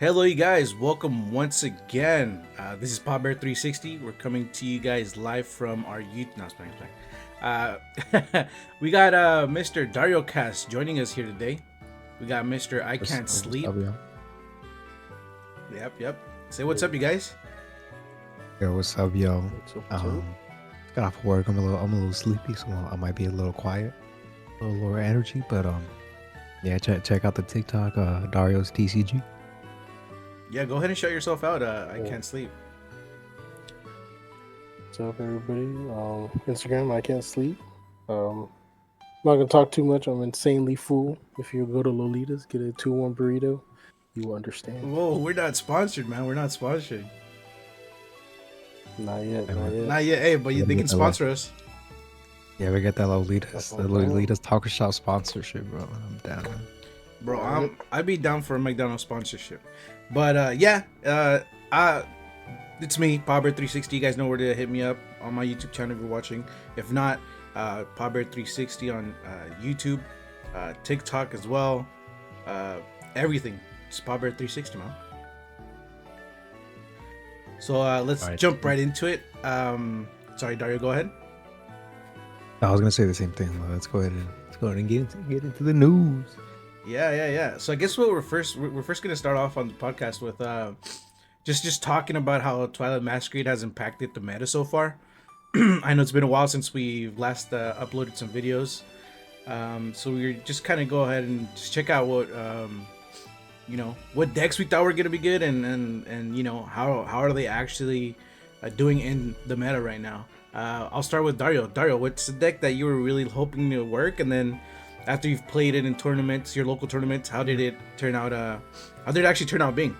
Hello, you guys. Welcome once again. This is PodBear360. We're coming to you guys live from our YouTube. No, it's playing. We got Mr. Dario Cast joining us here today. We got Mr. I Can't Sleep. What's up, yo? Yep. Say what's up, you guys. Yo, what's up, yo? What's up? Got off work. I'm a little sleepy, so I might be a little quiet, a little lower energy. But yeah, check out the TikTok, Dario's TCG. Yeah, go ahead and shout yourself out. I Can't Sleep. What's up, everybody? Instagram, I Can't Sleep. I'm not gonna talk too much. I'm insanely full. If you go to Lolita's, get a 2-1 burrito, you will understand. Whoa, we're not sponsored, man. We're not sponsored. Not yet. Not yet. Hey, but they can sponsor us. Yeah, we got that Lolita's Taco Shop sponsorship, bro. I'm down. Bro, I'd be down for a McDonald's sponsorship. But it's me, PodBear360. You guys know where to hit me up on my YouTube channel if you're watching. If not, PodBear360 on YouTube, TikTok as well. Everything. It's PodBear360, man. So let's jump right into it. Sorry, Dario, go ahead. I was gonna say the same thing. Let's go ahead and get into the news. Yeah. So I guess what we're first gonna start off on the podcast with just talking about how Twilight Masquerade has impacted the meta so far. I know it's been a while since we last uploaded some videos, so we're just kind of go ahead and just check out what what decks we thought were gonna be good, and how are they actually doing in the meta right now. I'll start with Dario. Dario, what's the deck that you were really hoping to work, and then after you've played it in tournaments, your local tournaments, how did it turn out? How did it actually turn out being?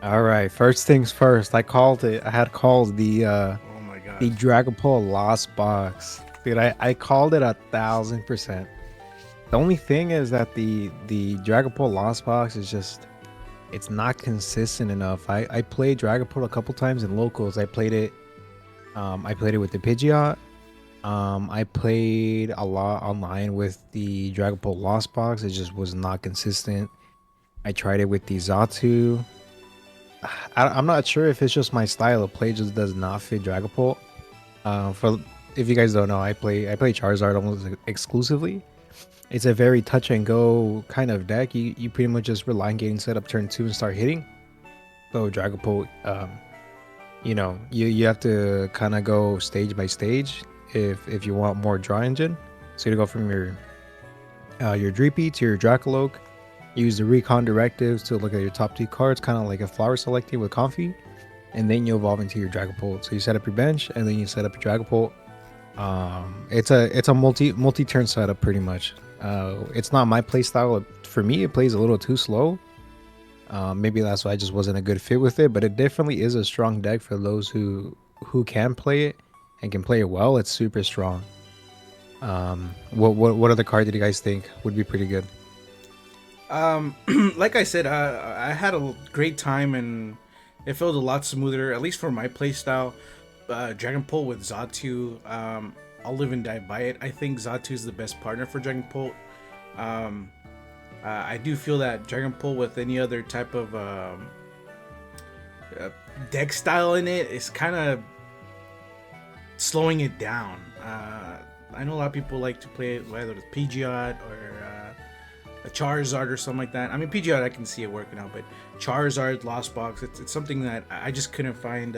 All right, first things first. I had called the oh my god, the Dragapult Lost Box, dude. I called it 1,000%. The only thing is that the Dragapult Lost Box is just, it's not consistent enough. I played Dragapult a couple times in locals. I played it with the Pidgeot. I played a lot online with the Dragapult Lost Box. It just was not consistent. I tried it with the Xatu. I'm not sure if it's just my style of play just does not fit Dragapult. If you guys don't know, I play Charizard almost exclusively. It's a very touch and go kind of deck. You pretty much just rely on getting set up turn 2 and start hitting. So Dragapult, you have to kind of go stage by stage if you want more draw engine. So you go from your Dreepy to your Dracoloak. Use the recon directives to look at your top 2 cards, kind of like a flower selecting with Comfy, and then you evolve into your Dragapult. So you set up your bench, and then you set up your Dragapult. It's a multi-turn setup pretty much. It's not my play style. For me, it plays a little too slow. Maybe that's why I just wasn't a good fit with it. But it definitely is a strong deck for those who can play it and can play it well. It's super strong. What other card did you guys think would be pretty good? Like I said, I had a great time and it felt a lot smoother, at least for my play style. Dragonpult with Xatu, I'll live and die by it. I think Xatu is the best partner for Dragonpult. I do feel that Dragonpult with any other type of deck style in it is kind of slowing it down. I know a lot of people like to play it whether it's Pidgeot or a Charizard or something like that. I mean, Pidgeot, I can see it working out, but Charizard, Lost Box, it's something that I just couldn't find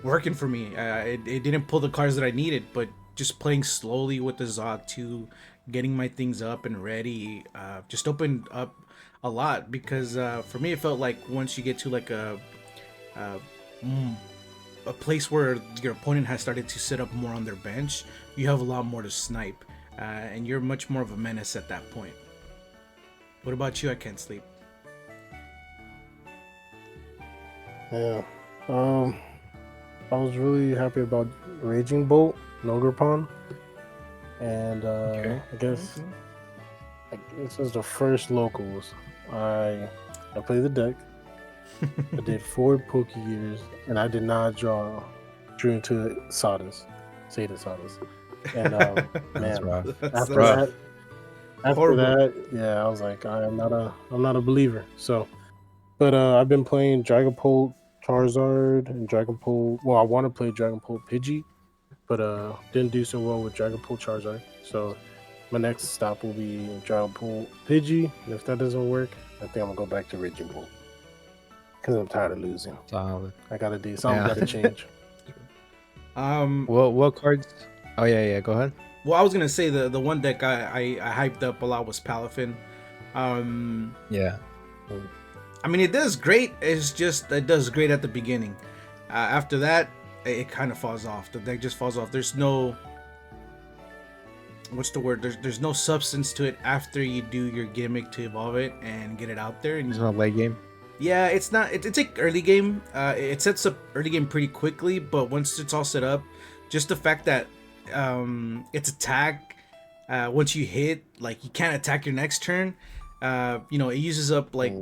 working for me. It didn't pull the cards that I needed, but just playing slowly with the Xatu, getting my things up and ready, just opened up a lot, because for me it felt like once you get to like a place where your opponent has started to set up more on their bench, you have a lot more to snipe, and you're much more of a menace at that point. What about you? I Can't Sleep. Yeah. I was really happy about Raging Bolt, Nograpon, and I guess this was the first locals. I played the deck. I did 4 Pokegears, and I did not drew into Sada Sadas. And man, That's rough. after rough. that, After Horrible. that, yeah, I was like, I'm not a believer. So, but I've been playing Dragapult Charizard and Dragapult. Well, I want to play Dragapult Pidgey, but didn't do so well with Dragapult Charizard. So my next stop will be Dragapult Pidgey, and if that doesn't work, I think I'm gonna go back to Raging Bull because I'm tired of losing. Solid. I gotta do something. Yeah. Gotta change. What cards? Oh yeah, go ahead. Well, I was gonna say the one deck I hyped up a lot was Palafin. Yeah. I mean, it does great. It's just it does great at the beginning. After that, it kind of falls off. The deck just falls off. There's no what's the word? There's no substance to it after you do your gimmick to evolve it and get it out there. And There's no late game. yeah, it's not. It's like early game. It sets up early game pretty quickly, but once it's all set up, just the fact that its attack, once you hit, like you can't attack your next turn. It uses up like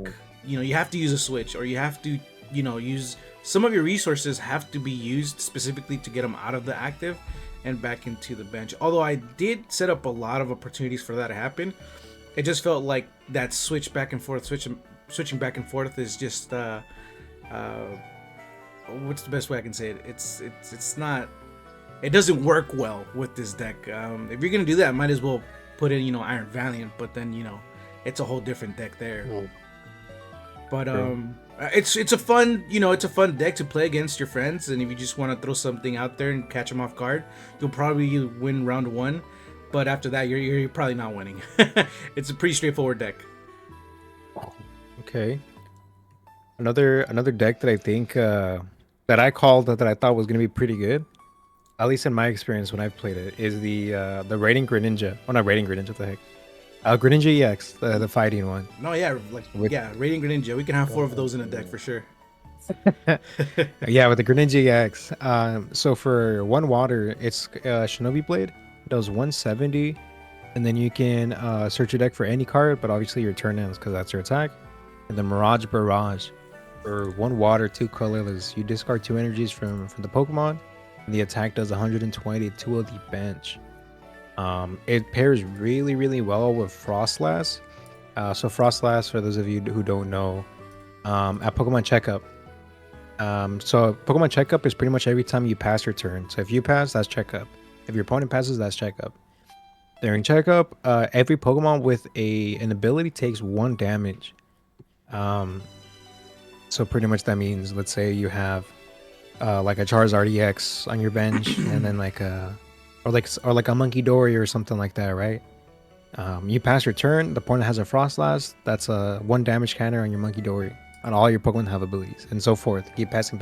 you have to use a switch, or you have to use some of your resources have to be used specifically to get them out of the active and back into the bench. Although I did set up a lot of opportunities for that to happen, it just felt like that switch back and forth, switching back and forth is just what's the best way I can say it? It's not. It doesn't work well with this deck. If you're gonna do that, might as well put in Iron Valiant, but then it's a whole different deck there. But it's a fun deck to play against your friends, and if you just want to throw something out there and catch them off guard, you'll probably win round one. But after that, you're probably not winning. It's a pretty straightforward deck. Okay. Another deck that I think that I called that I thought was gonna be pretty good, at least in my experience when I've played it, is the Raiding Greninja. Oh, not Raiding Greninja. What the heck? Greninja EX, the fighting one. No, yeah, Raiding Greninja. We can have 4 of those in a deck for sure. Yeah, with the Greninja EX. So for 1 water, it's Shinobi Blade. It does 170, and then you can search your deck for any card, but obviously your turn ends because that's your attack. And then Mirage Barrage. For 1 water, 2 colorless, you discard 2 energies from the Pokemon, and the attack does 120 to the bench. It pairs really, really well with Frostlass. So Frostlass, for those of you who don't know, at Pokemon Checkup. So Pokemon Checkup is pretty much every time you pass your turn. So if you pass, that's Checkup. If your opponent passes, that's Checkup. During Checkup, every Pokemon with an ability takes 1 damage. So pretty much that means, let's say you have like a Charizard EX on your bench, and then like a Monkey Dory or something like that, right? You pass your turn, the opponent has a Frostlass, that's a 1 damage counter on your Monkey Dory, on all your Pokemon have abilities, and so forth. Keep passing.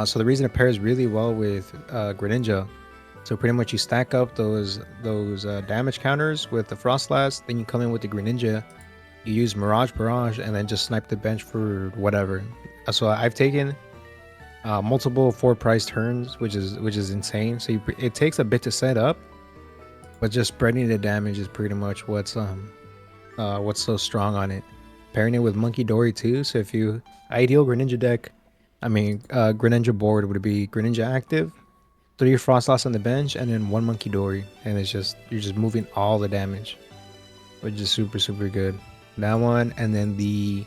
So the reason it pairs really well with Greninja, so pretty much you stack up those damage counters with the Frostlass, then you come in with the Greninja, you use Mirage Barrage, and then just snipe the bench for whatever. So I've taken multiple 4-price turns, which is insane. So it takes a bit to set up, but just spreading the damage is pretty much what's so strong on it. Pairing it with Monkey Dory too. So if you ideal Greninja deck, Greninja board would be Greninja active, 3 Frostlass on the bench, and then 1 Monkey Dory, and you're just moving all the damage, which is super, super good. That one, and then the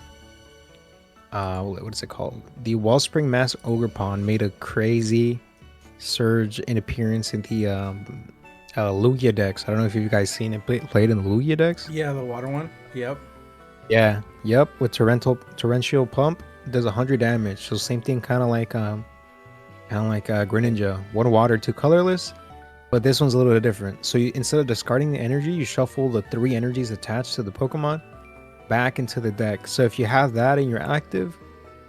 what is it called? The Wellspring Mass Ogerpon made a crazy surge in appearance in the Lugia decks. I don't know if you guys seen it played in the Lugia decks. Yeah, the water one. Yep. Yeah. Yep. With torrential pump, does 100 damage. So same thing, kind of like Greninja. 1 water, 2 colorless. But this one's a little bit different. So instead of discarding the energy, you shuffle the 3 energies attached to the Pokemon back into the deck. So if you have that in your active,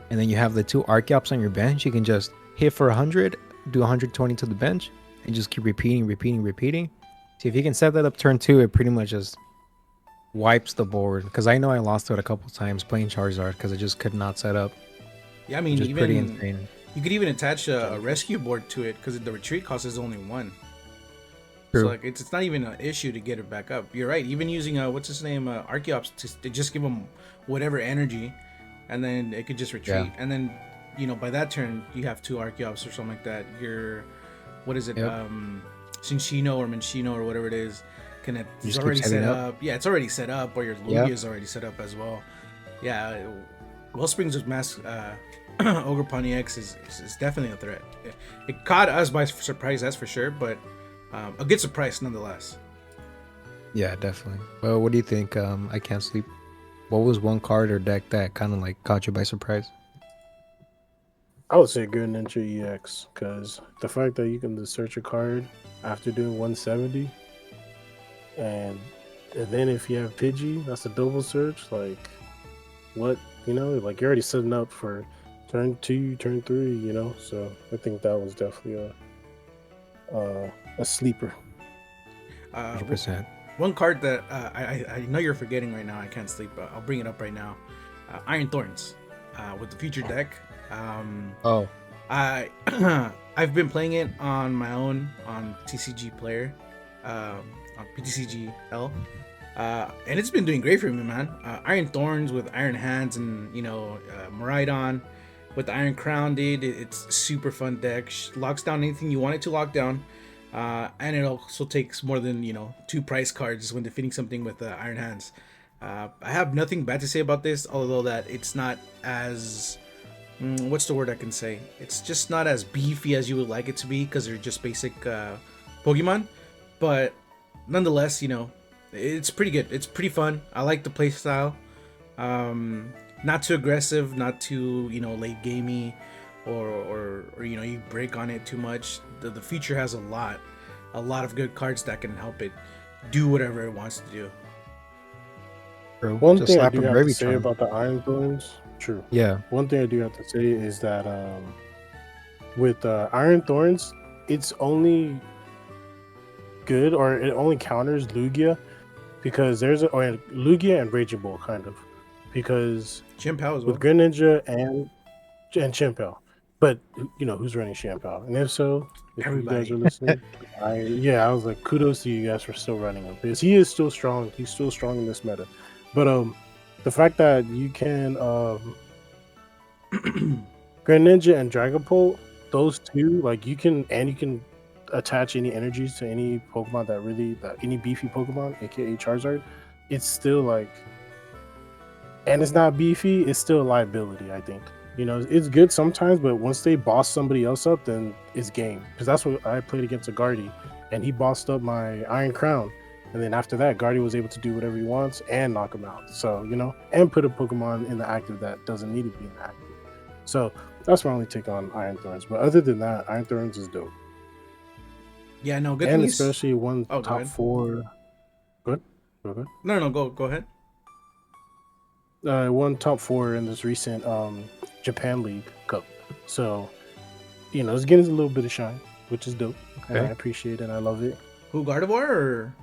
and then you have the 2 Archeops on your bench, you can just hit for 100, do 120 to the bench, and just keep repeating. So if you can set that up turn 2, it pretty much just wipes the board. Because I know I lost to it a couple times playing Charizard because I just could not set up. Yeah, I mean, which is pretty insane. You could even attach a rescue board to it because the retreat cost is only 1. True. So like it's not even an issue to get it back up. You're right. Even using what's his name, Archeops to just give him whatever energy, and then it could just retreat. Yeah. And then by that turn you have 2 Archeops or something like that. Your what is it? Yep. Cinccino or Minccino or whatever it is. It's just keep already setting set up. up. Yeah, it's already set up, or your Yep. Lugia is already set up as well. Yeah, Wellsprings with Ogerpon EX is definitely a threat. It caught us by surprise, that's for sure, but a good surprise nonetheless. Yeah, definitely. Well, what do you think? I can't sleep. What was one card or deck that kind of like caught you by surprise? I would say Good Ninja EX because the fact that you can just search a card after doing 170, and then if you have Pidgey, that's a double search. Like, what, like you're already setting up for turn 2, turn 3. So I think that was definitely a sleeper. 100%. One card that I know you're forgetting right now. I can't sleep. I'll bring it up right now. Iron Thorns with the future deck. Oh, I I've been playing it on my own on TCG Player, on PTCG L, and it's been doing great for me, man. Iron Thorns with Iron Hands and Miraidon with the Iron Crown, dude. It's a super fun deck. Locks down anything you want it to lock down, and it also takes more than 2 price cards when defeating something with Iron Hands. I have nothing bad to say about this, although that it's not as what's the word I can say? It's just not as beefy as you would like it to be because they're just basic Pokemon. But nonetheless, it's pretty good. It's pretty fun. I like the play style. Not too aggressive, not too late gamey, or you break on it too much. The feature has a lot of good cards that can help it do whatever it wants to do. bro. One Just thing I slap do a have to gravy say charm. about the Iron Thorns, true. Yeah. One thing I do have to say is that with Iron Thorns, it's only good, or it only counters Lugia because Lugia and Raging Bull kind of, because Chimpao as well. with Greninja and Chimpao, but who's running Chimpao, and if so, if Everybody. you guys are listening, I was like, kudos to you guys for still running him because he is still strong. He's still strong in this meta, but the fact that you can Greninja and Dragapult, those two, like you can attach any energies to any Pokemon any beefy Pokemon, aka Charizard. It's still like, and it's not beefy, it's still a liability, I think. It's good sometimes, but once they boss somebody else up, then it's game. Because that's what I played against a Guardy, and he bossed up my Iron Crown. And then after that, Guardy was able to do whatever he wants and knock him out. So, and put a Pokemon in the active that doesn't need to be in the active. So that's my only take on Iron Thorns. But other than that, Iron Thorns is dope. Yeah, no, good And thing especially one Oh, go top ahead. 4. Good? Okay. No, go ahead. One top 4 in this recent Japan League Cup. So, it's getting a little bit of shine, which is dope. And I appreciate it and I love it. Who, Gardevoir or?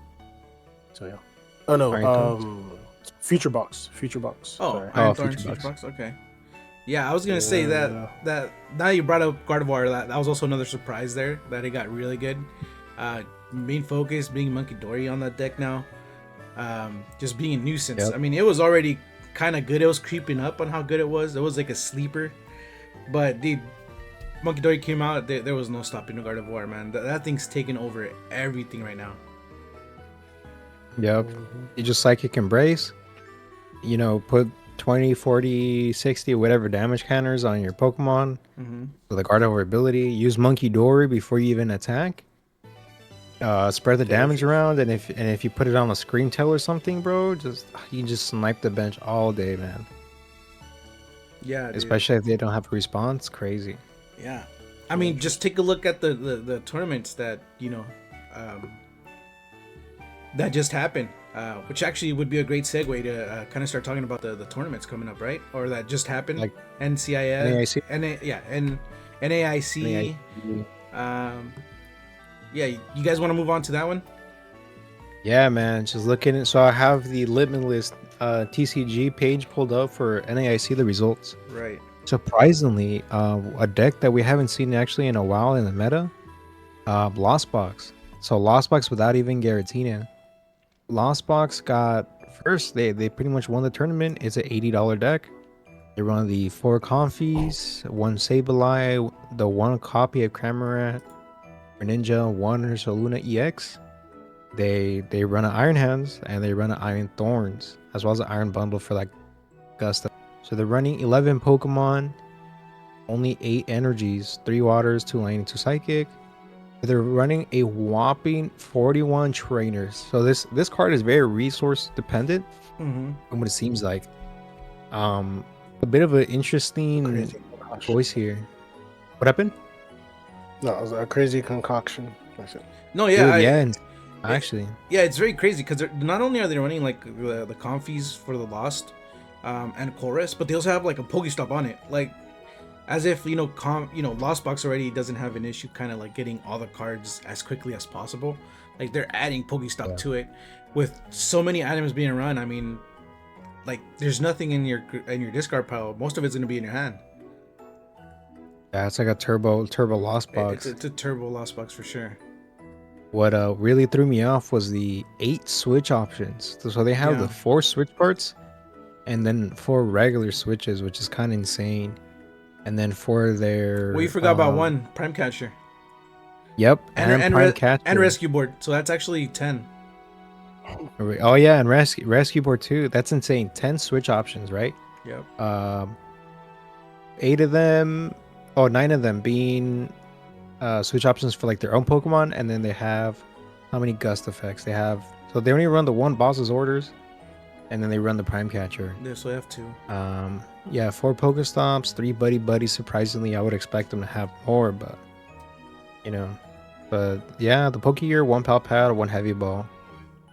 So, yeah. Oh, no. Iron Thorns? Future Box. Oh, Sorry. Iron Future Thorns, Future Box. Box. Okay. Yeah, I was gonna say that now you brought up Gardevoir, that was also another surprise there, that it got really good. Main focus being Monkey Dory on that deck now. Just being a nuisance. Yep. I mean, it was already kind of good. It was creeping up on how good it was. It was like a sleeper. But dude, Monkey Dory came out, there was no stopping the Gardevoir, man. That thing's taking over everything right now. Yep. You just Psychic Embrace. Put 20, 40, 60, whatever damage counters on your Pokemon. Mm-hmm. With a Gardevoir ability. Use Monkey Dory before you even attack. Spread the damage around, and if you put it on a Scream Tail or something, bro, you just snipe the bench all day, man. Yeah, dude. Especially if they don't have a response. Crazy. Yeah, I mean, just take a look at the tournaments that that just happened, which actually would be a great segue to kind of start talking about the tournaments coming up, right? Or that just happened, Like NCIS, NAIC? NAIC. Yeah, you guys want to move on to that one? Yeah, man. Just looking at, so I have the Limitless TCG page pulled up for NAIC, the results. Right. Surprisingly, a deck that we haven't seen actually in a while in the meta, Lost Box. So Lost Box without even Garatina. Lost Box got first. They pretty much won the tournament. It's an $80 deck. They run the 4 Confies, 1 Sableye, the 1 copy of Cramorant, Ninja, 1 Ursaluna EX. They run an Iron Hands and they run an Iron Thorns, as well as an Iron Bundle for like Gust. So they're running 11 Pokemon, only 8 energies, 3 waters, 2 lightning, 2 psychic. They're running a whopping 41 trainers. So this card is very resource dependent, Mm-hmm. and what it seems like. A bit of an interesting choice here. What happened? No, it was a crazy concoction. No, yeah, Dude, yeah, actually. Yeah, it's very crazy because not only are they running like the Confies for the Lost, and Chorus, but they also have like a Pokestop on it, like as if Lost Box already doesn't have an issue kind of like getting all the cards as quickly as possible. Like they're adding Pokestop to it with so many items being run. I mean, like there's nothing in your discard pile. Most of it's gonna be in your hand. Yeah, it's like a turbo Lost Box. It's a turbo Lost Box for sure. What really threw me off was the 8 switch options. So they have the 4 switch parts and then 4 regular switches, which is kind of insane. And then for their... Well, you forgot about one, Prime Catcher. Yep, and Prime Catcher. And Rescue Board, so that's actually 10. Oh yeah, and Rescue Board too. That's insane. 10 switch options, right? Yep. 8 of them... Oh, 9 of them being... switch options for like their own Pokemon, and then they have how many Gust effects they have. So they only run the 1 boss's orders, and then they run the Prime Catcher. Yeah, so they have 2. Yeah, 4 Pokestomps, 3 Buddies. Surprisingly, I would expect them to have more, but but yeah, the Pokegear, 1 Pal Pad, 1 Heavy Ball.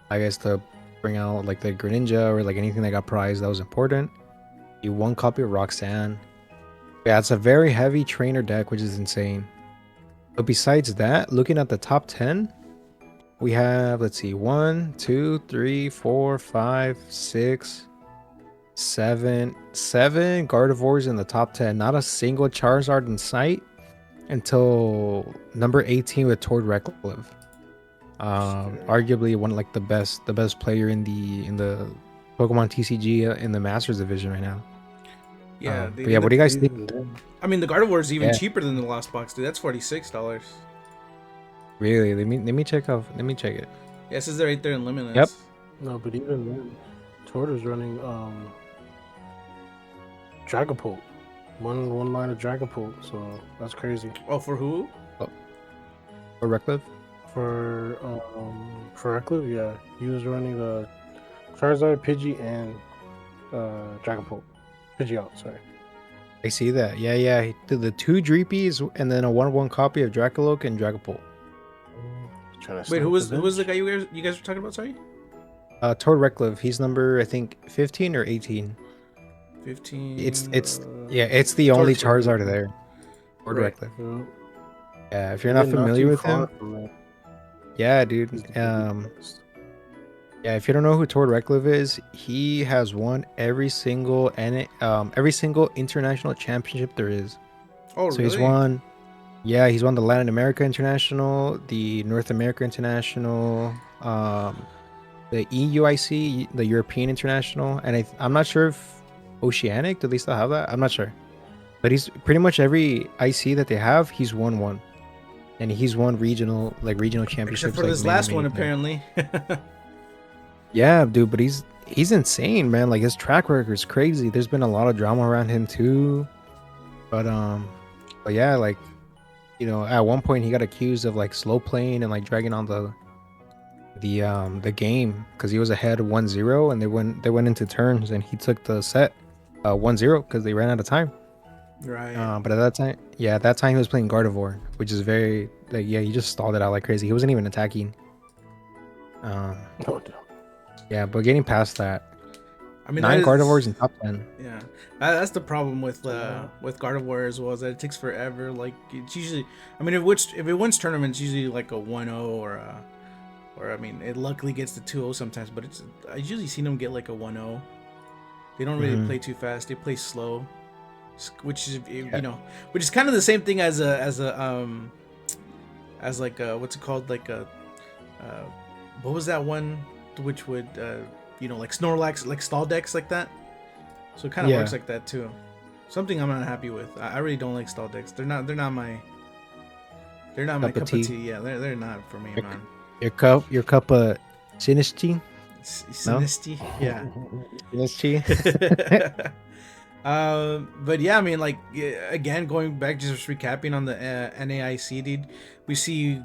I guess to bring out like the Greninja or like anything that got prized that was important. You 1 copy of Roxanne. Yeah, it's a very heavy trainer deck, which is insane. But besides that, looking at the top 10, we have, let's see, 1, 2, 3, 4, 5, 6, 7 Gardevoirs in the top 10. Not a single Charizard in sight until number 18 with Tord Recklove. Arguably one like the best player in the Pokemon TCG in the Masters division right now. Yeah, but yeah, what do you guys think? I mean, the Gardevoir is even cheaper than the Lost Box, dude. That's $46. Really? Let me check it. Yeah, it says they're right there in Limitless. Yep. No, but even then, Torter's running Dragapult. One line of Dragapult, so that's crazy. Oh, for who? For Recklove? For Recklove, yeah. He was running a Charizard, Pidgey, and Dragapult. Pidgeot, sorry. I see that. Yeah. He did the 2 Dreepies and then a 1/1 copy of Dracoloak and Dragapult. Wait, who was the guy you guys were talking about? Sorry. Tord Recklove. He's number, I think, 15 or 18. 15. It's the only Charizard there. Tord Recklove. Yeah, if you're not familiar with him. Yeah, dude. Yeah, if you don't know who Tord Recklove is, he has won every single international championship there is. Oh, so really? He's won the Latin America International, the North America International, the EUIC, the European International, and I'm not sure if Oceanic, do they still have that? I'm not sure. But he's pretty much every IC that they have, he's won one. And he's won regional championships. Except for this last one, apparently. Yeah, dude, but he's insane, man. Like his track record is crazy. There's been a lot of drama around him too. But yeah, like, at one point he got accused of like slow playing and like dragging on the game because he was ahead 1-0 and they went into turns and he took the set 1-0 because they ran out of time. Right. But at that time he was playing Gardevoir, which is very he just stalled it out like crazy. He wasn't even attacking. Yeah, but getting past that, I mean, 9 Gardevoirs in top 10. Yeah, that's the problem with Gardevoir as well, is that it takes forever. Like it's usually, I mean, if it wins tournaments, usually like a 1-0 or I mean, it luckily gets to 2-0 sometimes. But I usually seen them get like a 1-0. They don't really play too fast. They play slow, which is which is kind of the same thing as like what's it called, like what was that one? Which would like Snorlax, like stall decks like that. So it kind of works like that too. Something I'm not happy with. I really don't like stall decks. They're not my cup of tea. Yeah, they're not for me, man. Your cup of Sinischi? No? Sinisty, yeah. Sinischi? But yeah, I mean, like again, going back, just recapping on the NAIC, dude, we see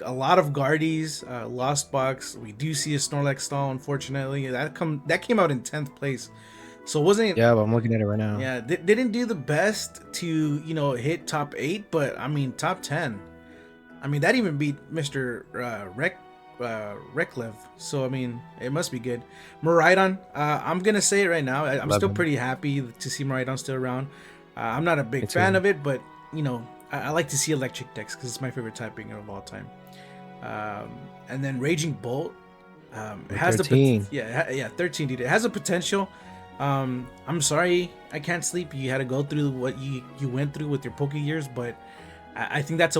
a lot of Guardies, Lost Box. We do see a Snorlax stall. Unfortunately, that came out in 10th place, so it wasn't. Yeah, but I'm looking at it right now. Yeah, they didn't do the best to hit top 8, but I mean top 10. I mean that even beat Mr. Reklev. So I mean it must be good. Miraidon, I'm gonna say it right now. I'm still pretty happy to see Miraidon still around. I'm not a big fan of it, but I like to see electric decks because it's my favorite typing of all time. And then Raging Bolt, it has 13. 13, dude. It has a potential. I'm sorry I can't sleep. You had to go through what you went through with your Poke years, but I think that's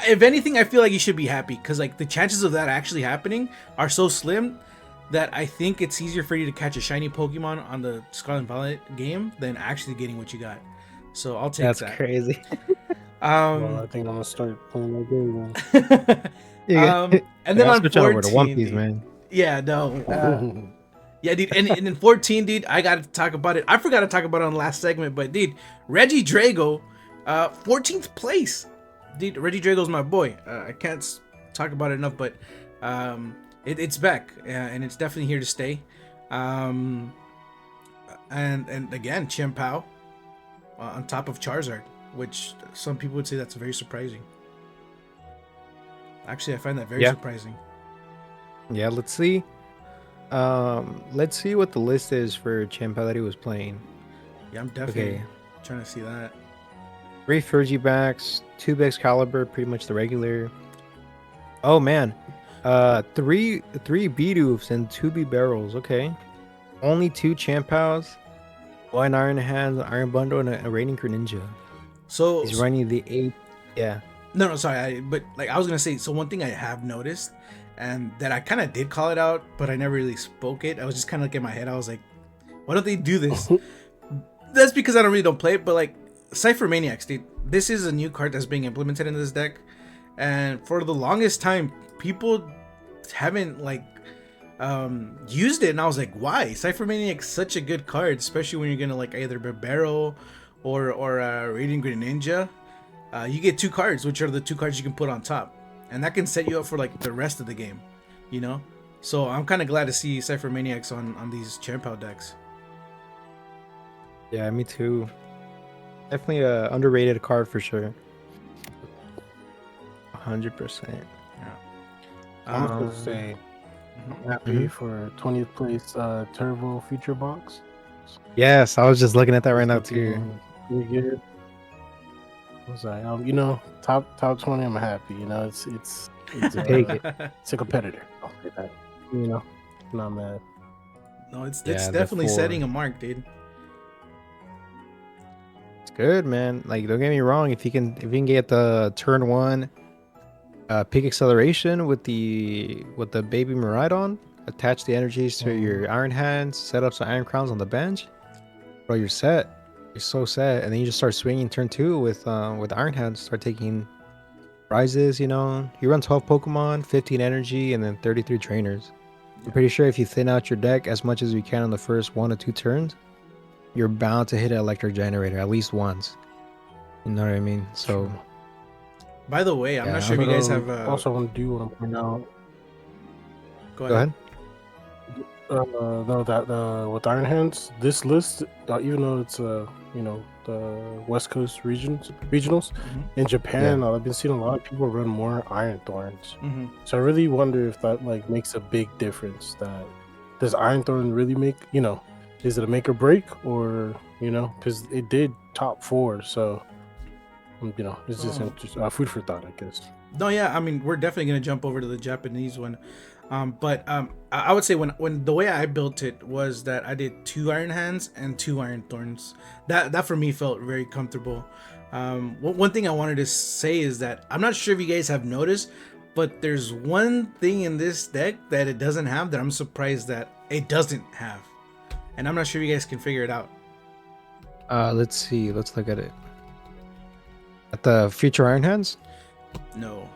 if anything, I feel like you should be happy because like the chances of that actually happening are so slim that I think it's easier for you to catch a shiny Pokemon on the Scarlet and Violet game than actually getting what you got. So I'll take that. That's crazy. Well, I think I'm gonna start playing that game then. And then on 14, over to One Piece, man. Yeah, no. Yeah, dude, and in 14, dude, I gotta talk about it. I forgot to talk about it on the last segment, but dude, Reggie Drago, 14th place. Dude, Reggie Drago's my boy. I can't talk about it enough, but it's back, and it's definitely here to stay. And again, Chien Pao on top of Charizard, which some people would say that's very surprising. Actually, I find that very surprising. Yeah, let's see. Let's see what the list is for Chien Pao that he was playing. Yeah, I'm definitely trying to see that. 3 Fergie-backs, 2 Excalibur, pretty much the regular. Oh man, 3 Bidoofs and 2 B-Barrels. Okay, only 2 Chien Paos, 1 Iron Hands, Iron Bundle, and a Raining Greninja. So he's running the 8. Yeah. No, sorry. But like I was gonna say, so one thing I have noticed, and that I kind of did call it out, but I never really spoke it. I was just kind of like in my head. I was like, why don't they do this? That's because I don't play it, but like. Cypher Maniacs, dude. This is a new card that's being implemented in this deck, and for the longest time, people haven't like used it, and I was like, why? Cypher Maniac's such a good card, especially when you're gonna like either Barbarrow or Radiant Greninja. You get 2 cards, which are the 2 cards you can put on top, and that can set you up for like the rest of the game, So I'm kind of glad to see Cypher Maniacs on these Chien Pao decks. Yeah, me too. Definitely a underrated card for sure. 100%. Yeah. I'm gonna say I'm happy for 20th place Turbo Future Box. Yes, I was just looking at that right now too. Good. I was like, top 20. I'm happy. It's Take it. It's a competitor. I'll say that. Not mad. No, it's definitely setting a mark, dude. Good, man. Like, don't get me wrong, if you can get the turn 1 peak acceleration with the baby Miraidon, attach the energies to your Iron Hands, set up some Iron Crowns on the bench, bro, you're set. You're so set. And then you just start swinging turn 2 with Iron Hands, start taking prizes. You run 12 Pokemon, 15 energy, and then 33 trainers. I'm pretty sure if you thin out your deck as much as you can on the first 1 or 2 turns, you're bound to hit an electric generator at least once. You know what I mean? So, by the way, I'm not sure if you guys have. Also, want to point out. Go ahead. No, that with Iron Hands, this list, even though it's the West Coast regionals, in Japan, I've been seeing a lot of people run more Iron Thorns. So I really wonder if that like makes a big difference. Does Iron Thorn really make Is it a make or break, or because it did top 4, so it's just interesting. Food for thought, I guess. No, yeah, I mean we're definitely gonna jump over to the Japanese one, but I would say when the way I built it was that I did 2 Iron Hands and 2 Iron Thorns. That for me felt very comfortable. One thing I wanted to say is that I'm not sure if you guys have noticed, but there's one thing in this deck that it doesn't have that I'm surprised that it doesn't have. And I'm not sure you guys can figure it out. Let's see. Let's look at it. At the Future Iron Hands? No.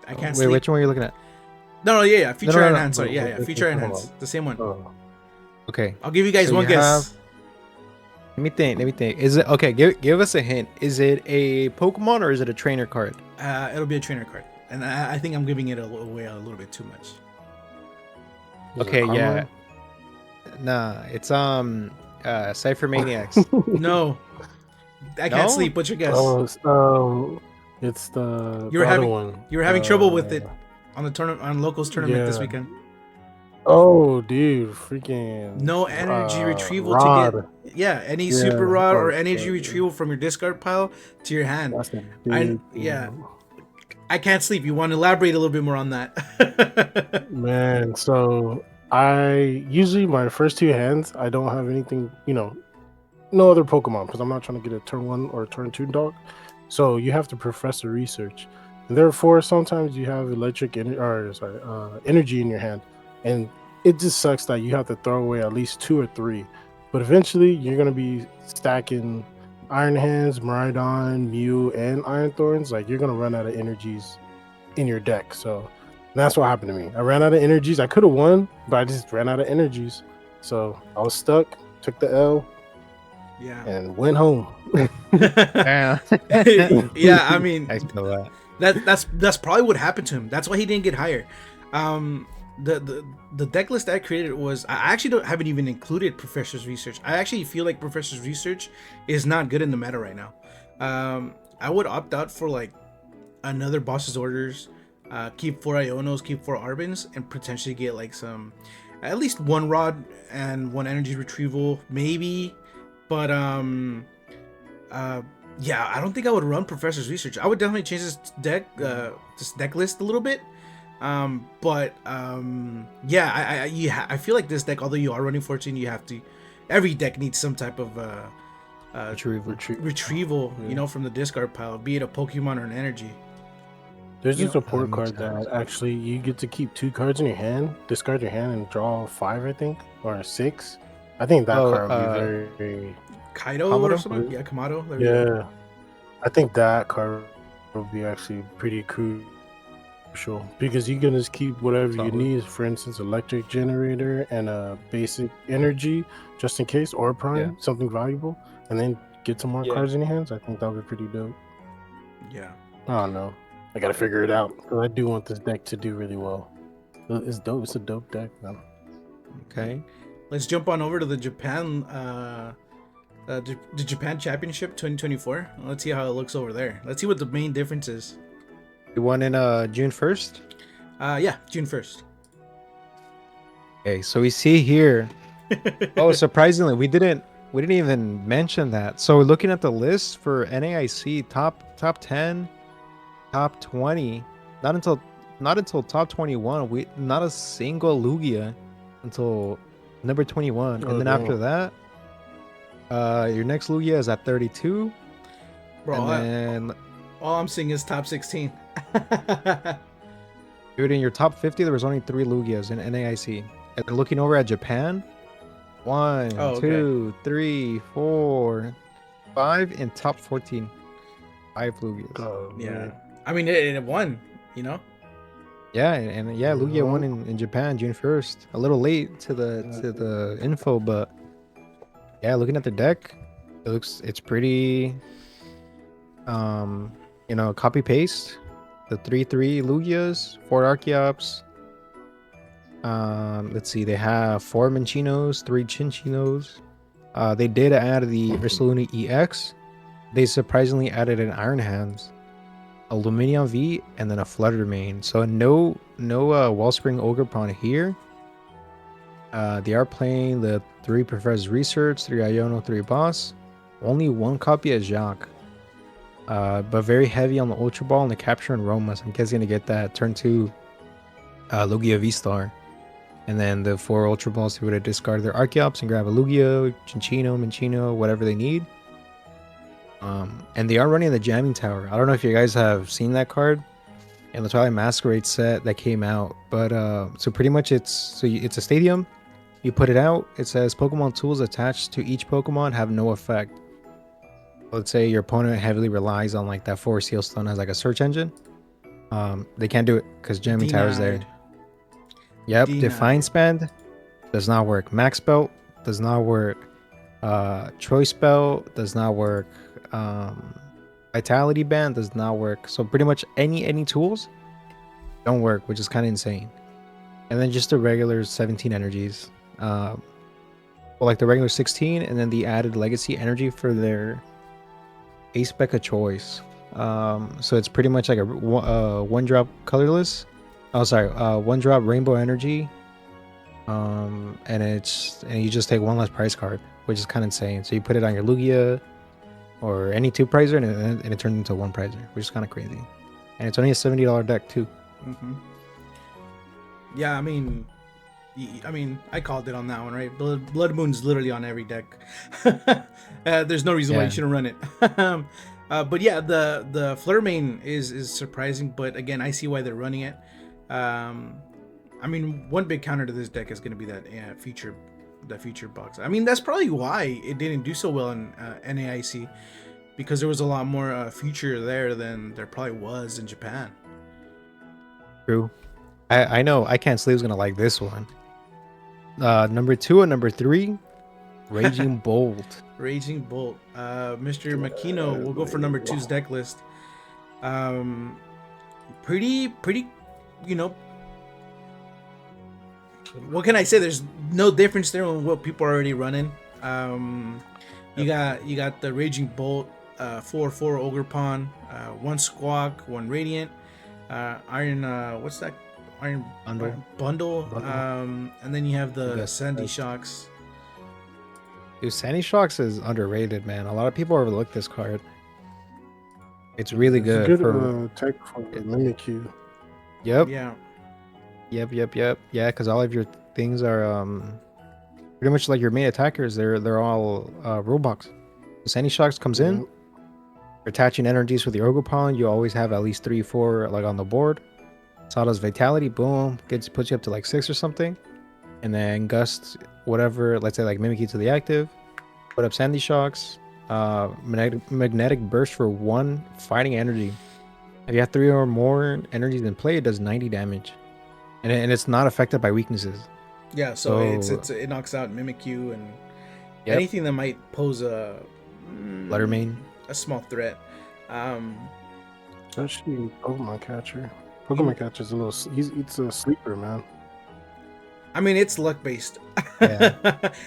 I can't Wait, sleep. which one are you looking at? No, yeah, Future no, Iron no. Hands. Sorry, yeah, Wait, Future Iron hold Hands. on. The same one. Oh, Okay. I'll give you guys So one you guess. Let me think. Is it okay? Give us a hint. Is it a Pokemon or is it a trainer card? It'll be a trainer card, and I think I'm giving it away a little bit too much. is it Okay, yeah. Carmine? Nah, it's Cypher Maniacs. No, I can't No? sleep. What's your guess? Oh, it's the You were other having one. you were having trouble with it on the tournament on locals tournament this yeah. weekend. Oh, dude, freaking No energy retrieval Rod. to get any Yeah, super rod or but, energy retrieval from your discard pile to your hand. That's a big Yeah. thing. I can't sleep. You want to elaborate a little bit more on that? Man, so I usually my first two hands, I don't have anything, no other Pokemon because I'm not trying to get a turn 1 or turn 2 dog. So you have to professor research. And therefore, sometimes you have energy in your hand, and it just sucks that you have to throw away at least 2 or 3. But eventually, you're gonna be stacking Iron Hands, Miraidon, Mew, and Iron Thorns. Like you're gonna run out of energies in your deck. So that's what happened to me. I ran out of energies. I could have won, but I just ran out of energies. So I was stuck. Took the L. Yeah. And went home. Yeah. Yeah, I mean, I feel that. That's probably what happened to him. That's why he didn't get higher. The deck list I created was I actually haven't even included Professor's Research. I actually feel like Professor's Research is not good in the meta right now. I would opt out for like another Boss's Orders, keep 4 Ionos, keep 4 Arbins, and potentially get like some at least 1 Rod and 1 Energy Retrieval, maybe. But yeah, I don't think I would run Professor's Research. I would definitely change this deck list a little bit. Yeah, I feel like this deck, although you are running 14, you have to. Every deck needs some type of retrieval, Yeah. from the discard pile, be it a Pokemon or an energy. There's You a support makes card sense. that actually you get to keep 2 cards in your hand, discard your hand, and draw 5, I think, or 6. I think that card would be very, very. Kaido Kamado? or something? Yeah, Kamado. There we go. Yeah, I think that card would be actually pretty crucial because you can just keep whatever you Solid. need. For instance, electric generator and a basic energy, just in case, or prime, something valuable, and then get some more cards in your hands. I think that would be pretty dope. Yeah. I don't know. I gotta figure it out because I do want this deck to do really well. It's dope. It's a dope deck, man. Okay. Let's jump on over to the Japan, the Japan Championship 2024. Let's see how it looks over there. Let's see what the main difference is. You won in June 1st? Yeah, June 1st. Okay, so we see here. Oh, surprisingly, we didn't even mention that. So looking at the list for NAIC top 10, top 20, not until top 21, not a single Lugia until number 21. Oh, and then damn. after that, your next Lugia is at 32. Bro, and then all I'm seeing is top 16. dude, in your top 50, there was only 3 Lugias in NAIC. And then looking over at Japan, 1, Oh, okay. 2, 3, 4, 5, in top 14, 5 Lugias. Oh, Yeah. man. I mean, it won, Yeah, and Lugia won in Japan June 1st. A little late to the info, but yeah, looking at the deck, it's pretty copy paste. The 3/3 Lugias, 4 Archeops. Let's see, they have 4 Minchinos, 3 Chinchinos. They did add the Ursaluna EX. They surprisingly added an Iron Hands, a Lumineon V, and then a Flutter Mane. So no Wellspring Ogerpon here. They are playing the 3 Professor's Research, 3 Iono, 3 Boss. Only 1 copy of Jacques. But very heavy on the Ultra Ball and the Capture and Roma. So I'm guessing to get that turn 2 Lugia V-Star. And then the 4 Ultra Balls who would have discarded their Archeops and grab a Lugia, Chinchino, Minchino, whatever they need. And they are running the Jamming Tower. I don't know if you guys have seen that card in the Twilight Masquerade set that came out. But so pretty much it's a stadium. You put it out. It says Pokemon tools attached to each Pokemon have no effect. Let's say your opponent heavily relies on like that 4 Seal Stone as like a search engine. They can't do it because jamming tower's there. Denied. Yep, Denied. Define Spend does not work. Max Belt does not work. Choice Belt does not work. Vitality Band does not work. So pretty much any tools don't work, which is kind of insane. And then just the regular 17 energies. Well, like the regular 16, and then the added legacy energy for their AceSpec of choice. So it's pretty much like a one drop colorless. Oh, sorry, one drop rainbow energy. And you just take one less price card, which is kind of insane. So you put it on your Lugia or any two prizer, and it turns into one prizer, which is kind of crazy. And it's only a $70 deck too. Mm-hmm. Yeah, I mean, I called it on that one, right? Blood Moon's literally on every deck. There's no reason why you shouldn't run it. But yeah, the Fleur main is surprising, but again, I see why they're running it. I mean, one big counter to this deck is going to be that feature box. I mean, that's probably why it didn't do so well in NAIC, because there was a lot more feature there than there probably was in Japan. True. I know I Can't Sleep's going to like this one. Number 2 and number 3, Raging Bolt. Raging Bolt. Mr. Makino will go for number 2's deck list. Pretty, you know, what can I say? There's no difference there on what people are already running. You got the Raging Bolt, 4/4 Ogre Pawn, 1 Squawk, 1 Radiant, Iron, what's that? Iron Bundle. And then you have the Sandy Shocks. Dude, Sandy Shocks is underrated, man. A lot of people overlook this card. It's really good. It's a good tech for Mimikyu. Yep. Yeah. Yep. Yeah, because all of your things are pretty much like your main attackers. They're all Roblox. Sandy Shocks comes in. You're attaching energies with your Ogre You always have at least 3-4 like on the board. Sawdust Vitality, boom, puts you up to like 6 or something. And then Gust, whatever, let's say like Mimikyu to the active. Put up Sandy Shocks. Magnetic Burst for 1 fighting energy. If you have 3 or more energies in play, it does 90 damage. And it's not affected by weaknesses. Yeah, so it knocks out Mimikyu and anything that might pose a small threat. Especially Pokemon Catcher. Pokemon Catcher's it's a sleeper, man. I mean, it's luck based. Yeah.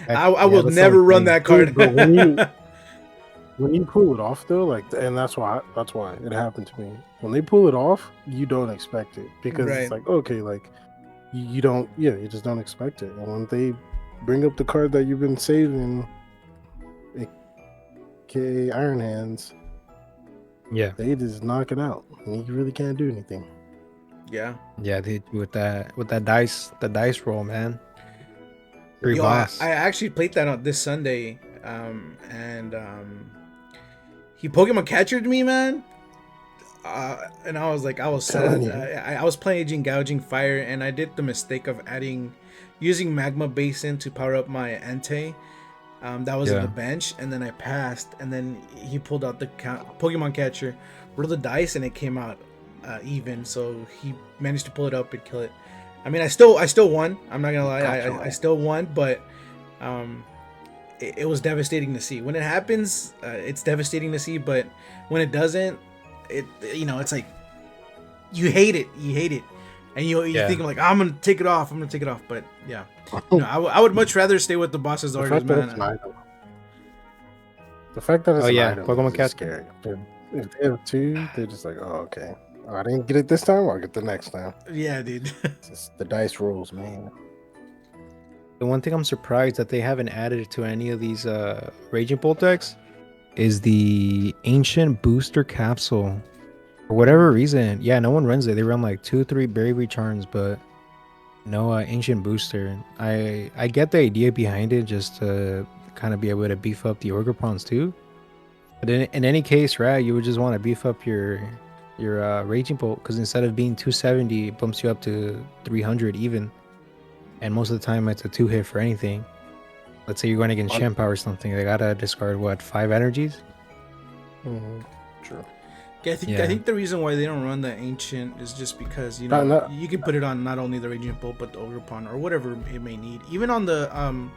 I will never run that card. But when you pull it off though, and that's why it happened to me. When they pull it off, you don't expect it because it's like, okay, like you just don't expect it. And when they bring up the card that you've been saving, aka Iron Hands, they just knock it out, and you really can't do anything. Yeah, dude, with that dice roll, man. Boss. I actually played that on this Sunday, and he Pokemon Catchered me, man. And I was like, I was sad. I was playing Aging Gouging Fire, and I did the mistake of using Magma Basin to power up my Entei. That was in the bench, and then I passed, and then he pulled out the Pokemon Catcher, rolled the dice, and it came out even. So he managed to pull it up and kill it. I mean, I still won. I'm not gonna lie, I still won, but it was devastating to see. When it happens, it's devastating to see, but when it doesn't, it's like you hate it, and you think like, I'm gonna take it off, but yeah, I would much rather stay with the boss's orders, man. The fact that it's an item Pokemon is scary. If they have 2, they're just like, oh, okay. Oh, I didn't get it this time, I'll get the next time. Yeah, dude. It's the dice rolls, man. The one thing I'm surprised that they haven't added to any of these Raging Bolt decks is the Ancient Booster Capsule. For whatever reason, no one runs it. They run like 2-3 Berry Recharms, but no Ancient Booster. I get the idea behind it, just to kind of be able to beef up the Ogre Pawns too. But in any case, right, you would just want to beef up your Raging Bolt, because instead of being 270, it bumps you up to 300 even. And most of the time, it's a 2-hit for anything. Let's say you're going against Champow or something. They gotta discard 5 energies? True. I think the reason why they don't run the ancient is just because you can put it on not only the Raging Bolt but the Ogerpon or whatever it may need. Even on the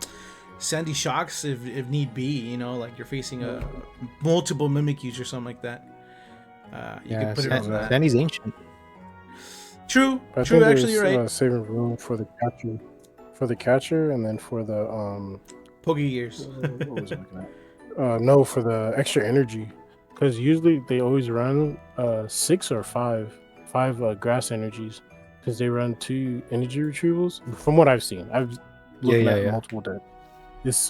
Sandy Shocks if need be, like you're facing a multiple Mimikyus or something like that. You can put it on that. Sandy's ancient. True. Actually, you're right. Saving room for the catcher, and then for the Pokegears. What was I looking at? No, for the extra energy, because usually they always run 6 or 5 grass energies, because they run 2 energy retrievals. From what I've seen, I've looked at multiple decks. It's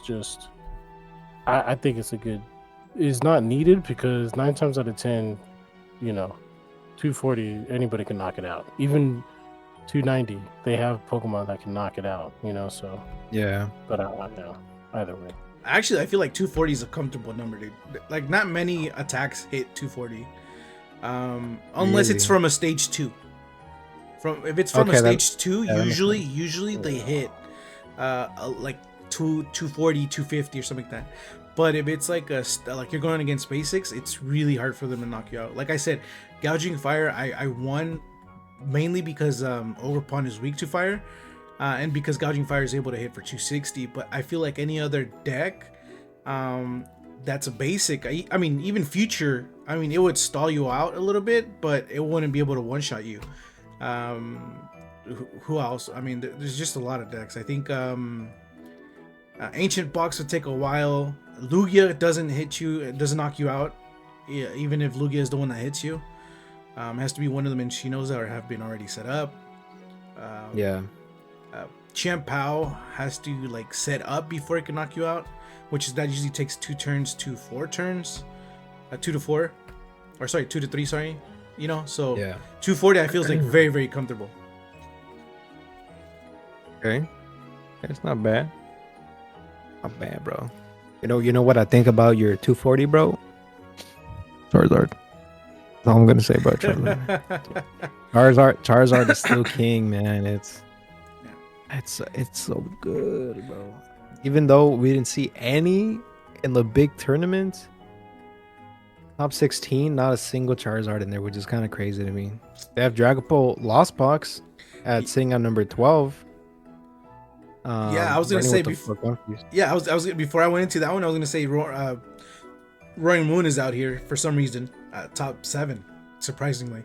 just, I think it's a good. It's not needed because 9 times out of 10, 240 anybody can knock it out. Even 290, they have Pokemon that can knock it out. So yeah. But I don't know either way. Actually, I feel like 240 is a comfortable number, dude. Like not many attacks hit 240, unless it's from a stage 2. If it's from a stage 2, usually they hit like 240, 250 or something like that. But if it's like you're going against basics, it's really hard for them to knock you out. Like I said, Gouging Fire, I won mainly because Ogerpon is weak to fire, and because Gouging Fire is able to hit for 260. But I feel like any other deck that's a basic, I mean even future, it would stall you out a little bit, but it wouldn't be able to one-shot you. Who else? There's just a lot of decks. I think Ancient Box would take a while. Lugia doesn't hit you, it doesn't knock you out, even if Lugia is the one that hits you. It has to be one of the Minchinos that have been already set up. Chien-Pao has to set up before it can knock you out, that usually takes 2 turns to 4 turns, 2 to 4, or 2 to 3. Sorry, so 240 I feel is very very comfortable. Okay, it's not bad. Not bad, bro. You know what I think about your 240, bro? Charizard. That's all I'm gonna say about Charizard. Charizard is still king, man. It's so good, bro. Even though we didn't see any in the big tournament, top 16, not a single Charizard in there, which is kind of crazy to me. They have Dragapult Lost Box sitting on number 12. I was gonna say before I went into that one, I was gonna say Roaring Moon is out here for some reason, top 7, surprisingly.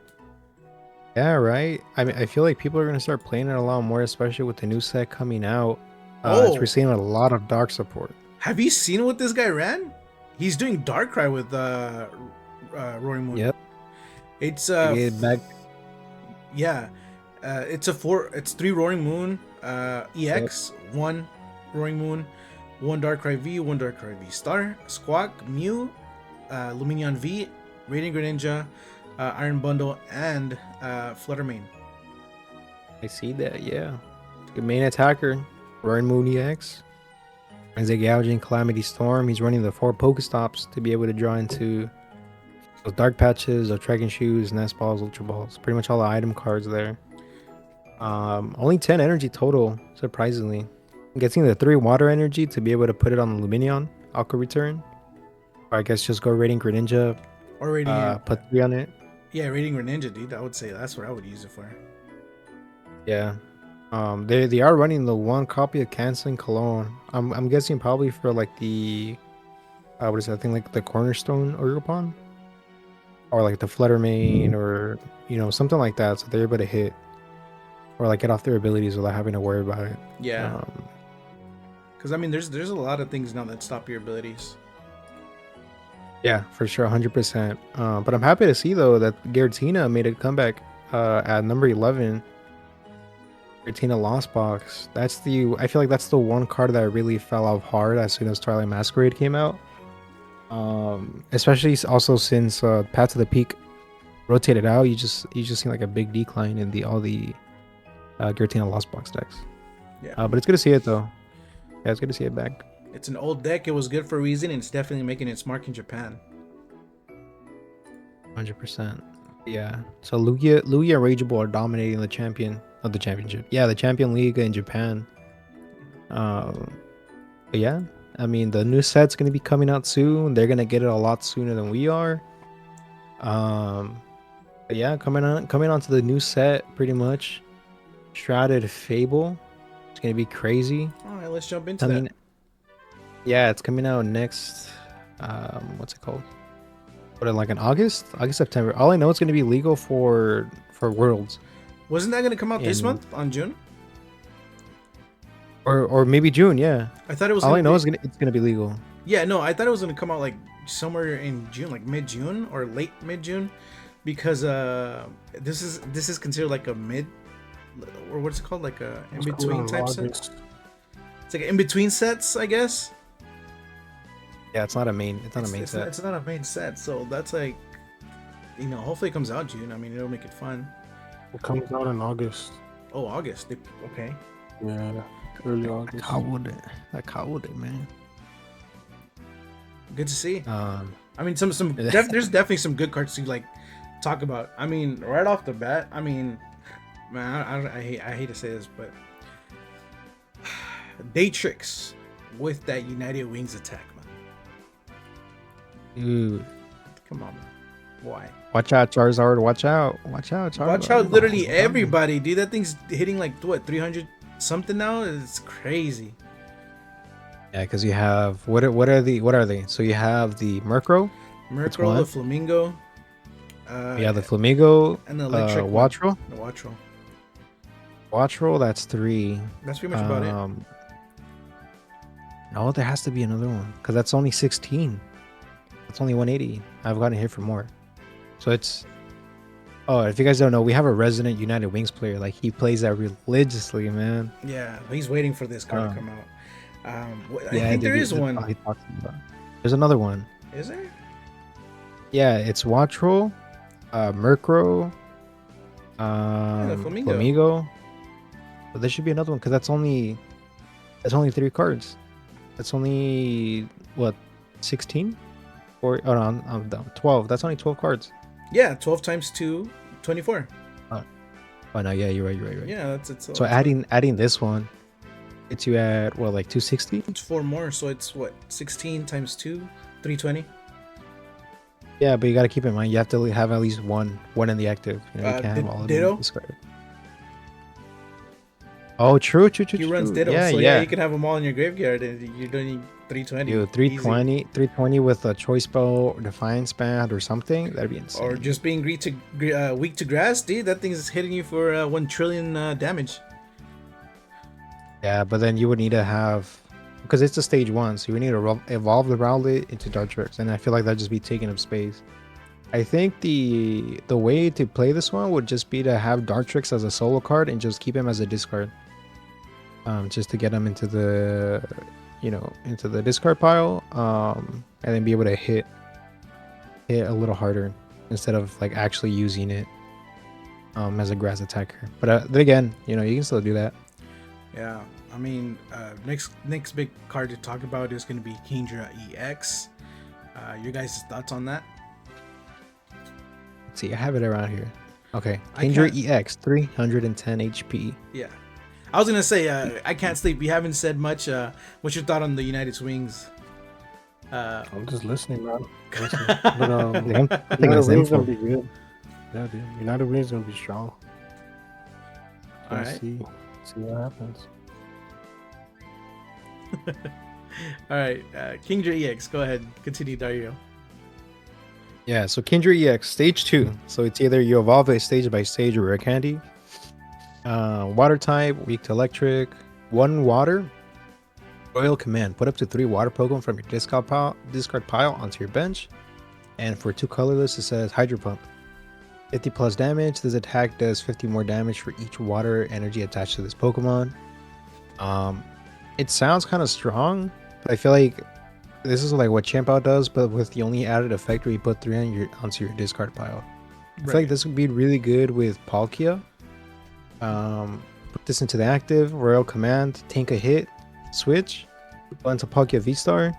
Yeah, right. I feel like people are gonna start playing it a lot more, especially with the new set coming out. We're seeing a lot of dark support. Have you seen what this guy ran? He's doing Darkrai with Roaring Moon. Yep. It's back. Yeah, it's 3 Roaring Moon. EX, 1 Roaring Moon, 1 Darkrai V, 1 Darkrai V Star, Squawk, Mew, Lumineon V, Radiant Greninja, Iron Bundle, and Fluttermane. I see that, yeah. Good main attacker, Roaring Moon EX. As a Gouging Calamity Storm, he's running the 4 Pokestops to be able to draw into those Dark Patches, those Dragon Shoes, Nest Balls, Ultra Balls. Pretty much all the item cards there. Only 10 energy total, surprisingly. I'm guessing the 3 water energy to be able to put it on the Lumineon, Aqua Return. Or I guess just go Radiant Greninja. Or Radiant. Put 3 on it. Yeah, Radiant Greninja, dude. I would say that's what I would use it for. Yeah. They are running the 1 copy of Canceling Cologne. I'm guessing probably for the what is that thing, the Cornerstone Ogerpon? Or the Fluttermane, or something like that, so they're able to hit. Or get off their abilities without having to worry about it. Yeah. Because there's a lot of things now that stop your abilities. Yeah, for sure, 100%. But I'm happy to see though that Giratina made a comeback at number 11. Giratina Lost Box. I feel like that's the one card that really fell off hard as soon as Twilight Masquerade came out. Especially also since Path to the Peak rotated out, you just seen a big decline in all the Giratina Lost Box decks. Yeah. But it's good to see it though. Yeah, it's good to see it back. It's an old deck. It was good for a reason, and it's definitely making its mark in Japan. 100%. Yeah. So Lugia and Rageable are dominating the championship. Yeah, the Champion League in Japan. But yeah, the new set's gonna be coming out soon. They're gonna get it a lot sooner than we are. But yeah, coming onto the new set pretty much. Shrouded Fable. It's gonna be crazy. All right, let's jump into that. Yeah, it's coming out next. What's it called? What, like in August, September. All I know it's gonna be legal for Worlds. Wasn't that gonna come out this month on June? Or maybe June. Yeah. I thought it was. All I know is it's gonna be legal. Yeah, no, I thought it was gonna come out like somewhere in June, like mid-June or late mid-June, because this is considered like a mid, or what's it called, like a in between type set. It's like in between sets, I guess. Yeah, it's not a main. It's not a main set. It's not a main set, so that's like, hopefully it comes out June. I mean, it'll make it fun. It comes out in August. Oh, August. Okay. Yeah, early August. I called it, man. Good to see. I mean, there's definitely some good cards to like talk about. I mean, right off the bat, I mean, man, I hate to say this, but Daytrix with that United Wings attack, man. Dude, come on, man. Why? Watch out, Charizard. Watch out, Charizard. Watch out, literally everybody, dude. That thing's hitting like what, 300 something now? It's crazy. Yeah, because you have what are they? So you have the Murkrow, the Flamingo. Yeah, the Flamingo, and the electric Wattrel. The Wattrel. Wattrel, that's 3. That's pretty much about it. No, there has to be another one because that's only 16. That's only 180. I've gotten hit for more. So it's. Oh, if you guys don't know, we have a resident United Wings player. Like, he plays that religiously, man. Yeah, he's waiting for this card to come out. I yeah, think there is one. There's another one. Is there? Yeah, it's Wattrel, Murkrow, Flamingo. But there should be another one because that's only 3 cards. That's only what, 16? Or oh no, I'm down. 12. That's only 12 cards. Yeah, 12 times 2, 24. Oh no, yeah, you're right. Yeah, that's so adding this one, it's you at what, like 260? It's 4 more, so it's what, 16 times 2, 320. Yeah, but you gotta keep in mind you have to have at least one in the active. You can't have all of them discarded. Oh, true. He runs Ditto, so you can have them all in your graveyard, and you're doing 320. Dude, 320 with a choice spell, Defiance Band, or something. That'd be insane. Or just being weak to grass, dude. That thing is hitting you for 1 trillion damage. Yeah, but then you would need to have, because it's a stage 1, so you would need to evolve the Rowlet into Dartrix, and I feel like that'd just be taking up space. I think the way to play this one would just be to have Dartrix as a solo card and just keep him as a discard. Just to get him into the discard pile, and then be able to hit a little harder instead of like actually using it as a grass attacker. But then again, you can still do that. Yeah, I mean, next big card to talk about is going to be Kingdra EX. Your guys' thoughts on that? Let's see, I have it around here. Okay, Kingdra EX, 310 HP. Yeah. I was gonna say, I can't sleep. You haven't said much. What's your thought on the United Wings? I'm just listening, man. But United Wings gonna be good. Yeah, dude. United Wings gonna be strong. All right. See what happens. All right, Kingdra EX. Go ahead, continue, Dario. Yeah, so Kingdra EX, stage 2. So it's either you evolve it stage by stage or rare candy. Water type, weak to electric, 1 water, Royal Command. Put up to 3 water Pokemon from your discard pile onto your bench. And for 2 colorless, it says Hydro Pump. 50 plus damage. This attack does 50 more damage for each water energy attached to this Pokemon. It sounds kind of strong, but I feel like this is like what Champ Out does, but with the only added effect where you put 3 onto your discard pile. I feel like this would be really good with Palkia. Put this into the active, Royal Command, tank a hit, switch, go into Palkia V-Star,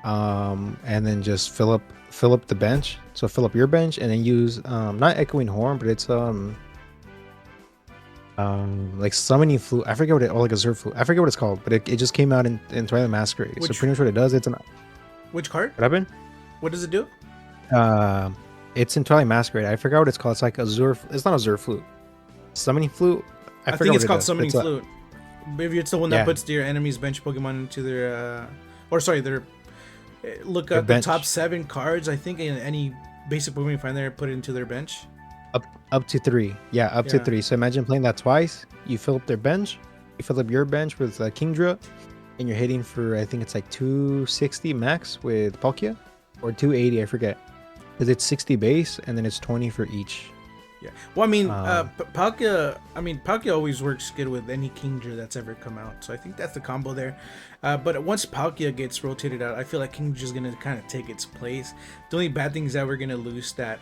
and then just fill up the bench. So fill up your bench and then use not Echoing Horn, but it's like Summoning Flute. I forget what like a Zerg Flute. I forget what it's called, but it just came out in Twilight Masquerade. So pretty much what it does, it's an. Which card? What happened? What does it do? It's in Twilight Masquerade. I forgot what it's called. It's like Azure. It's not Azure Flute. Summoning Flute. I forgot think it's what it called does. Summoning It's a- Flute. Maybe it's the one that Yeah. puts your enemy's bench Pokemon into their, their. Look Their at the bench. top 7 cards. I think in any basic Pokemon you find there, put it into their bench. Up to 3. Yeah, up to Yeah. 3. So imagine playing that twice. You fill up their bench. You fill up your bench with Kingdra, and you're hitting for, I think it's like 260 max with Palkia, or 280. I forget. Because it's 60 base, and then it's 20 for each. Yeah. Well, I mean, Um, Palkia. I mean, Palkia always works good with any Kingdra that's ever come out. So I think that's the combo there. But once Palkia gets rotated out, I feel like Kingdra's gonna kind of take its place. The only bad thing is that we're gonna lose that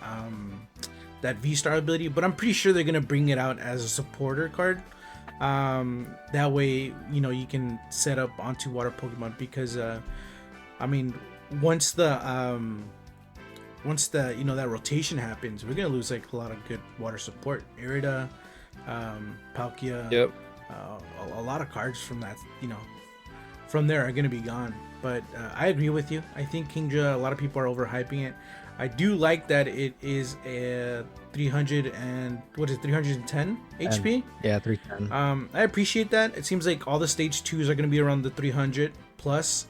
V-Star ability. But I'm pretty sure they're gonna bring it out as a supporter card. That way, you can set up onto water Pokemon because, I mean, once the that rotation happens, we're gonna lose like a lot of good water support. Irida, Palkia, Yep. a lot of cards from that, from there are gonna be gone. But I agree with you. I think Kingdra, a lot of people are overhyping it. I do like that it is a 310 HP. Yeah, 310. I appreciate that. It seems like all the stage 2s are gonna be around the 300 plus.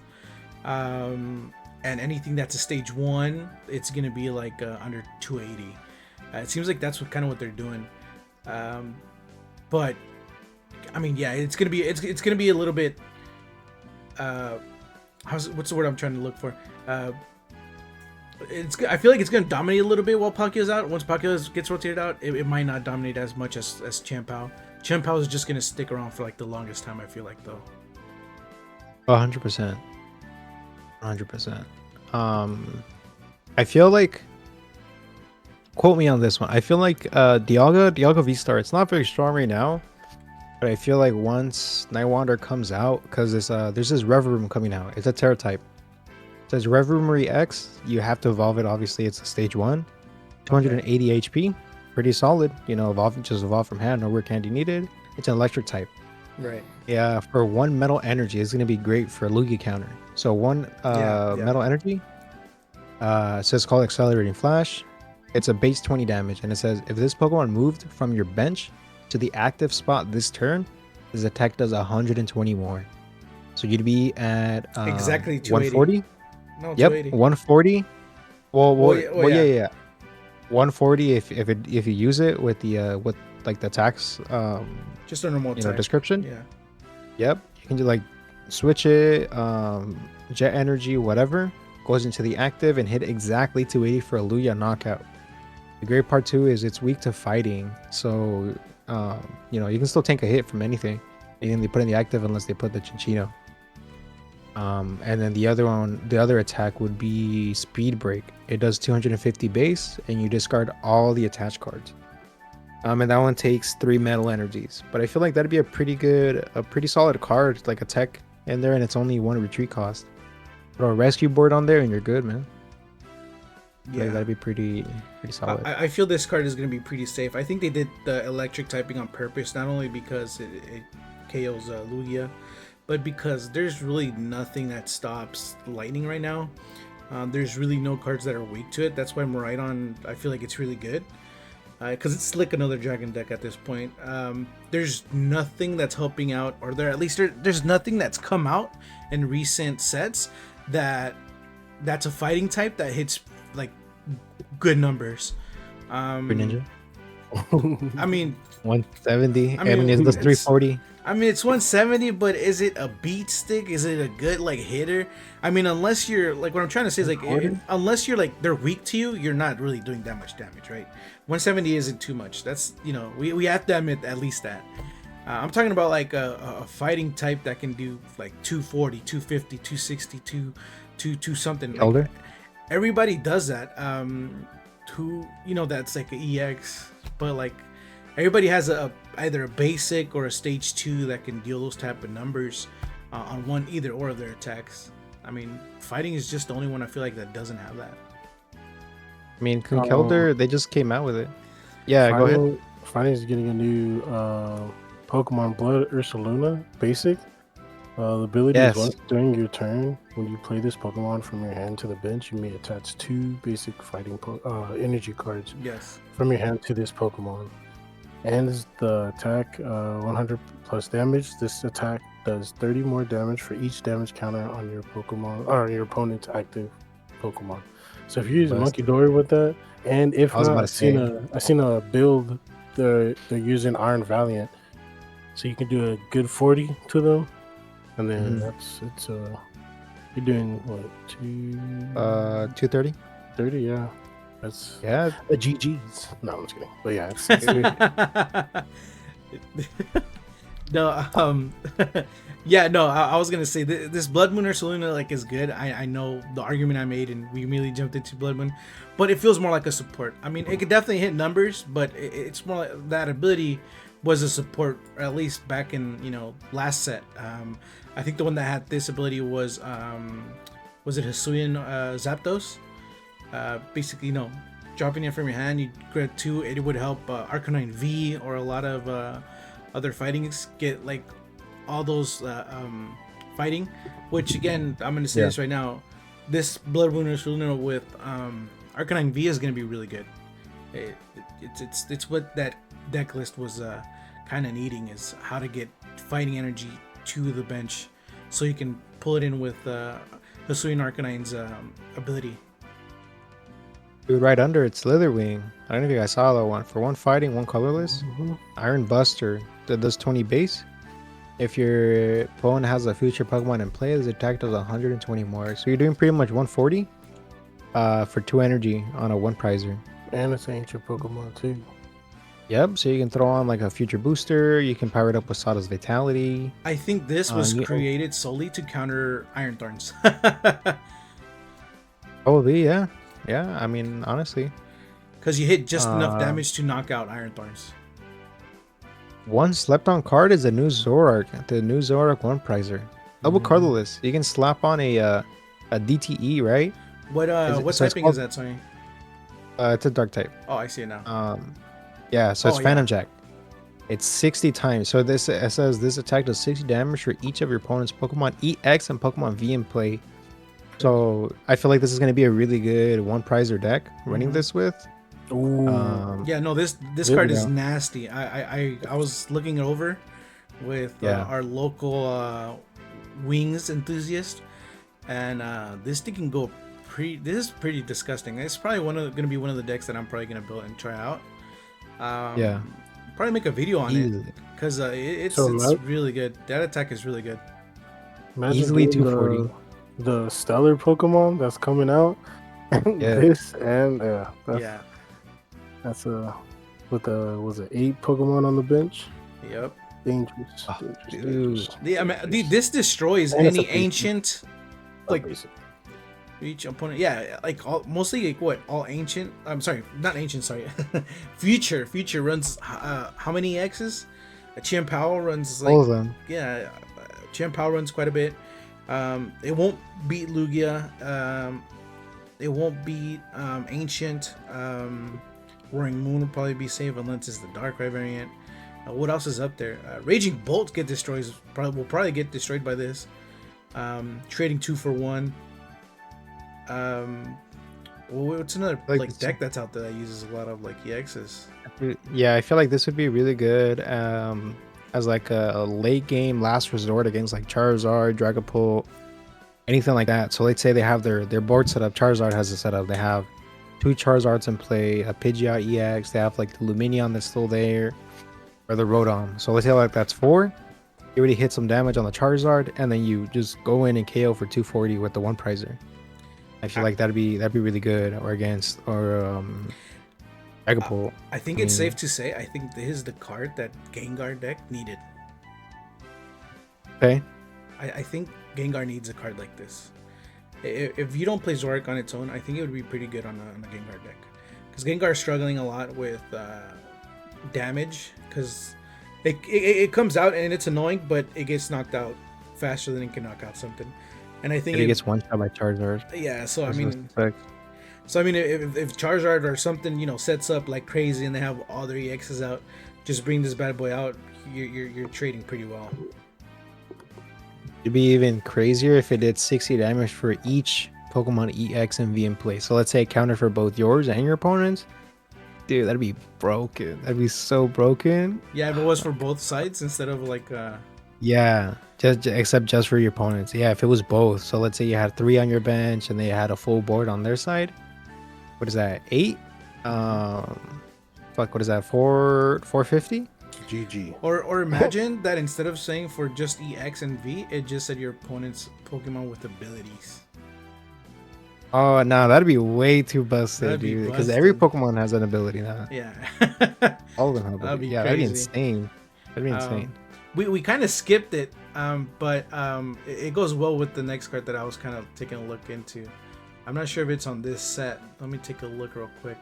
And anything that's a stage 1, it's gonna be like under 280. It seems like that's what they're doing. But I mean, yeah, it's gonna be a little bit. What's the word I'm trying to look for? I feel like it's gonna dominate a little bit while Palkia's out. Once Palkia gets rotated out, it might not dominate as much as Chien-Pao. Chien-Pao is just gonna stick around for like the longest time. I feel like though. 100%. 100%. I feel like, quote me on this one. I feel like Dialga V-Star, it's not very strong right now, but I feel like once Nightwander comes out, because there's this Rev Room coming out. It's a Terra type. It says Rev Roomery X. You have to evolve it. Obviously, it's a stage 1, 280 HP, pretty solid. Evolve from hand. No work candy needed. It's an electric type. Right. Yeah, for 1 metal energy, it's gonna be great for a Lugia counter. So 1 metal energy. So it's called Accelerating Flash. It's a base 20 damage, and it says if this Pokemon moved from your bench to the active spot this turn, this attack does 120 more. So you'd be at Exactly 140. No, Yep, 280. 140. Well, yeah. 140 if you use it with the attacks Just a normal attack. description. Yeah. Yep, you can do like switch it, jet energy, whatever, goes into the active and hit exactly 280 for a Lugia knockout. The great part too is it's weak to fighting, so you can still tank a hit from anything they put in the active unless they put the Chinchino. And then the other attack would be Speed Break. It does 250 base and you discard all the attached cards. And that one takes 3 metal energies. But I feel like that'd be a pretty solid card, like a tech in there, and it's only 1 retreat cost. Throw a rescue board on there and you're good, man. Yeah. That'd be pretty solid. I feel this card is going to be pretty safe. I think they did the electric typing on purpose, not only because it KOs Lugia, but because there's really nothing that stops lightning right now. There's really no cards that are weak to it. That's why Miraidon, I feel like it's really good. Because it's like another dragon deck at this point. There's nothing that's helping out, or there's nothing that's come out in recent sets that's a fighting type that hits like good numbers. Greninja? I mean 170. I mean, it does it's- 340. I mean, it's 170, but is it a beat stick? Is it a good like hitter? I mean, unless you're like, what I'm trying to say is like, unless you're like they're weak to you, you're not really doing that much damage, right? 170 isn't too much. That's we have to admit at least that. I'm talking about like a fighting type that can do like 240, 250, 260, 2 something. Elder? Like, everybody does that. That's like an EX, but like everybody has either a basic or a stage 2 that can deal those type of numbers on either or of their attacks. I mean, fighting is just the only one I feel like that doesn't have that. I mean, Conkeldurr, they just came out with it. Yeah, go ahead. Fighting is getting a new Pokemon Blood Ursaluna basic. The ability is Yes. once during your turn, when you play this Pokemon from your hand to the bench, you may attach 2 basic fighting energy cards Yes. from your hand to this Pokemon. And the attack 100 plus damage. This attack does 30 more damage for each damage counter on your Pokemon or your opponent's active Pokemon. So if you use Monkey Busted. Dory with that, and if I was not, about to say. I seen a build they're using Iron Valiant, so you can do a good 40 to them, and then you're doing what 230. 30, yeah. That's Yeah. a GG's. No, I'm just kidding. But yeah, it's No, yeah, no. I was gonna say this Blood Moon or Saluna like is good. I know the argument I made, and we immediately jumped into Blood Moon, but it feels more like a support. I mean, it could definitely hit numbers, but it's more like that ability was a support, or at least back in last set. I think the one that had this ability was it Hisuian Zapdos? Basically, dropping it from your hand, you grab 2. It would help Arcanine V or a lot of other fightings get like all those fighting. Which again, I'm gonna say this right now. This Blood Moon Luna with Arcanine V is gonna be really good. It's what that deck list was kind of needing, is how to get fighting energy to the bench, so you can pull it in with Hisuian Arcanine's ability. Dude, right under it's Slitherwing. I don't know if you guys saw that one. For 1 fighting, 1 colorless. Iron Buster that does 20 base. If your opponent has a future Pokemon in play, this attack does 120 more. So you're doing pretty much 140 for 2 energy on a 1 prizer. And it's ancient Pokemon too. Yep, so you can throw on like a future booster. You can power it up with Sada's Vitality. I think this was created solely to counter Iron Thorns. Probably, yeah. Yeah, I mean, honestly. Because you hit just enough damage to knock out Iron Thorns. One slept on card is the new Zoroark. The new Zoroark 1 prizer. Double colorless. You can slap on a DTE, right? What typing is that, sorry? It's a dark type. Oh, I see it now. Yeah, so it's Phantom Jack. It's 60 times. So it says this attack does 60 damage for each of your opponent's Pokemon EX and Pokemon V in play. So I feel like this is going to be a really good 1 prizer deck running this with. Yeah, no, this card is nasty. I was looking it over with our local wings enthusiast, and this thing can go this is pretty disgusting. It's probably going to be one of the decks that I'm probably going to build and try out. Probably make a video on it, because it's really good. That attack is really good. Easily 240. The stellar Pokemon that's coming out. This and that's with was it 8 Pokemon on the bench? Yep. Dangerous. Dude. Yeah, I mean, this destroys any ancient each opponent. Yeah, like mostly like all ancient. I'm sorry, not ancient. Sorry, future runs how many X's? Chien-Pao runs like all of them. Yeah, Chien-Pao runs quite a bit. It won't beat Lugia. It won't beat Ancient. Roaring Moon will probably be safe unless it's the Darkrai variant. What else is up there? Raging Bolt will probably get destroyed by this. Trading 2 for 1. What's another deck that's out there that uses a lot of like EXs? Yeah, I feel like this would be really good as like a late game last resort against like Charizard, Dragapult, anything like that. So let's say they have their board set up. Charizard has a setup. They have 2 Charizards in play, a Pidgeot EX. They have like the Lumineon that's still there, or the Rotom. So let's say like that's 4. You already hit some damage on the Charizard, and then you just go in and KO for 240 with the 1 prizer. I feel like that'd be really good, or Dragapult. I think it's safe to say I think this is the card that Gengar deck needed. Okay. I think Gengar needs a card like this. If you don't play Zoroark on its own, I think it would be pretty good on a Gengar deck. Because Gengar is struggling a lot with damage, because it comes out and it's annoying, but it gets knocked out faster than it can knock out something. And I think it gets one shot by Charizard. Yeah, so I mean, if Charizard or something, sets up like crazy and they have all their EXs out, just bring this bad boy out. You're trading pretty well. It'd be even crazier if it did 60 damage for each Pokemon EX and V in play. So let's say it counted for both yours and your opponent's. Dude, that'd be broken. That'd be so broken. Yeah, if it was for both sides instead of like Yeah, except just for your opponents. Yeah, if it was both. So let's say you had 3 on your bench and they had a full board on their side. What is that? 8? Fuck, what is that? 450? GG. or imagine that instead of saying for just EX and V, it just said your opponent's Pokemon with abilities. Oh, no, that'd be way too busted, That'd be dude. Because every busted. Pokemon has an ability now. Yeah. All of them have That'd ability. be Yeah, that'd be crazy. insane. That'd be insane. We kind of skipped it, but it goes well with the next card that I was kind of taking a look into. I'm not sure if it's on this set. Let me take a look real quick.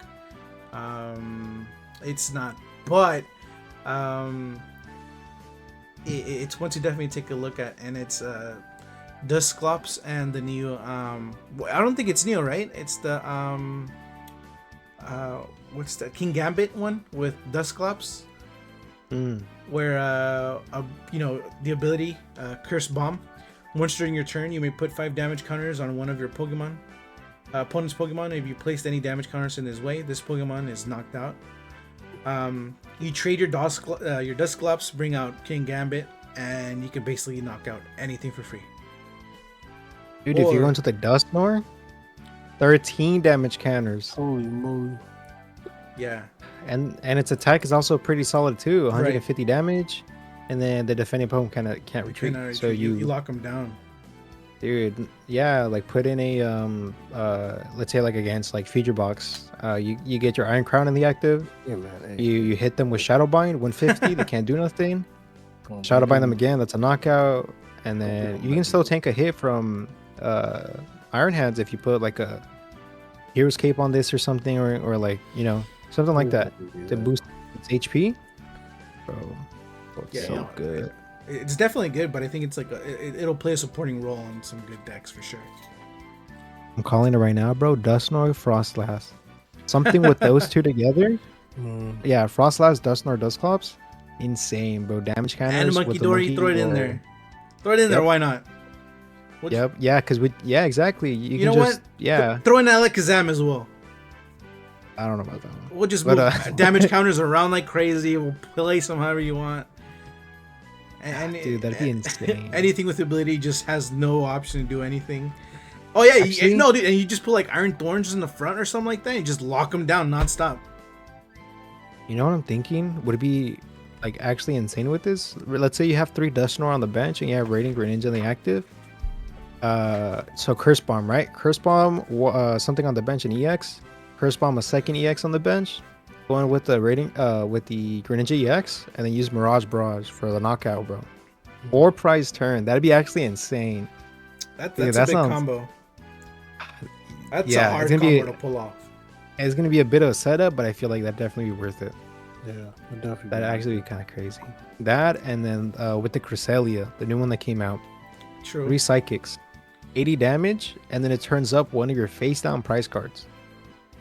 It's not, but it's one to definitely take a look at, and it's Dusclops and the new I don't think it's new, right? It's the what's the King Gambit one with Dusclops, where you know, the ability Curse Bomb. Once during your turn, you may put 5 damage counters on one of your Pokemon opponent's Pokemon. If you placed any damage counters in his way, this Pokemon is knocked out. You trade your Dusclops, bring out King Gambit, and you can basically knock out anything for free. Dude, if you Or- go into the Dusknoir, 13 damage counters. Holy moly. Yeah, And its attack is also pretty solid too. 150 damage. And then the defending Pokemon can't retreat. Kinda So retreat. You lock them down. dude, yeah, like put in a let's say like against like Feature Box. You get your Iron Crown in the active. Yeah, man. Hey, You hit them with Shadow Bind, 150, they can't do nothing. come on, Shadow man. Bind them again, that's a knockout. And then you can still tank a hit from Iron Hands if you put like a Hero's Cape on this or something, or like, you know, something like that to boost its HP. Bro, it's Yeah, so yeah. good. It's definitely good, but I think it's like it'll play a supporting role in some good decks for sure. I'm calling it right now, bro. Dusknoir, Frostlass. Something with those two together. Yeah, Frostlass, Dusknoir, Dusclops. Insane, bro. Damage counters. And Monkey with the Dory, monkey throw it in or- there. Throw it in there. Yep. Why not? What's- Yep. Yeah, because yeah, exactly. You can know just what? yeah. Throw in Alakazam as well. I don't know about that one. We'll just But, move damage counters around like crazy. We'll place them however you want. And Dude, that'd be insane. Anything with ability just has no option to do anything. Oh yeah, Actually- no, dude, and you just put like Iron Thorns in the front or something like that. And just lock them down nonstop. You know what I'm thinking? Would it be like actually insane with this? Let's say you have 3 Dusknoir on the bench and you have Rating Greninja in the active. So Curse Bomb, right? Curse Bomb, something on the bench in EX. Curse Bomb, a second EX on the bench. Going with the with the Greninja EX, and then use Mirage Barrage for the knockout, bro. Or prize turn. That'd be actually insane. That's Yeah, a that big sounds- combo. That's Yeah, a hard it's gonna combo be- to pull off. It's gonna be a bit of a setup, but I feel like that'd definitely be worth it. Yeah, it'd definitely. That'd actually be kind of crazy. That, and then with the Cresselia, the new one that came out. True. 3 psychics, 80 damage, and then it turns up one of your face down prize cards.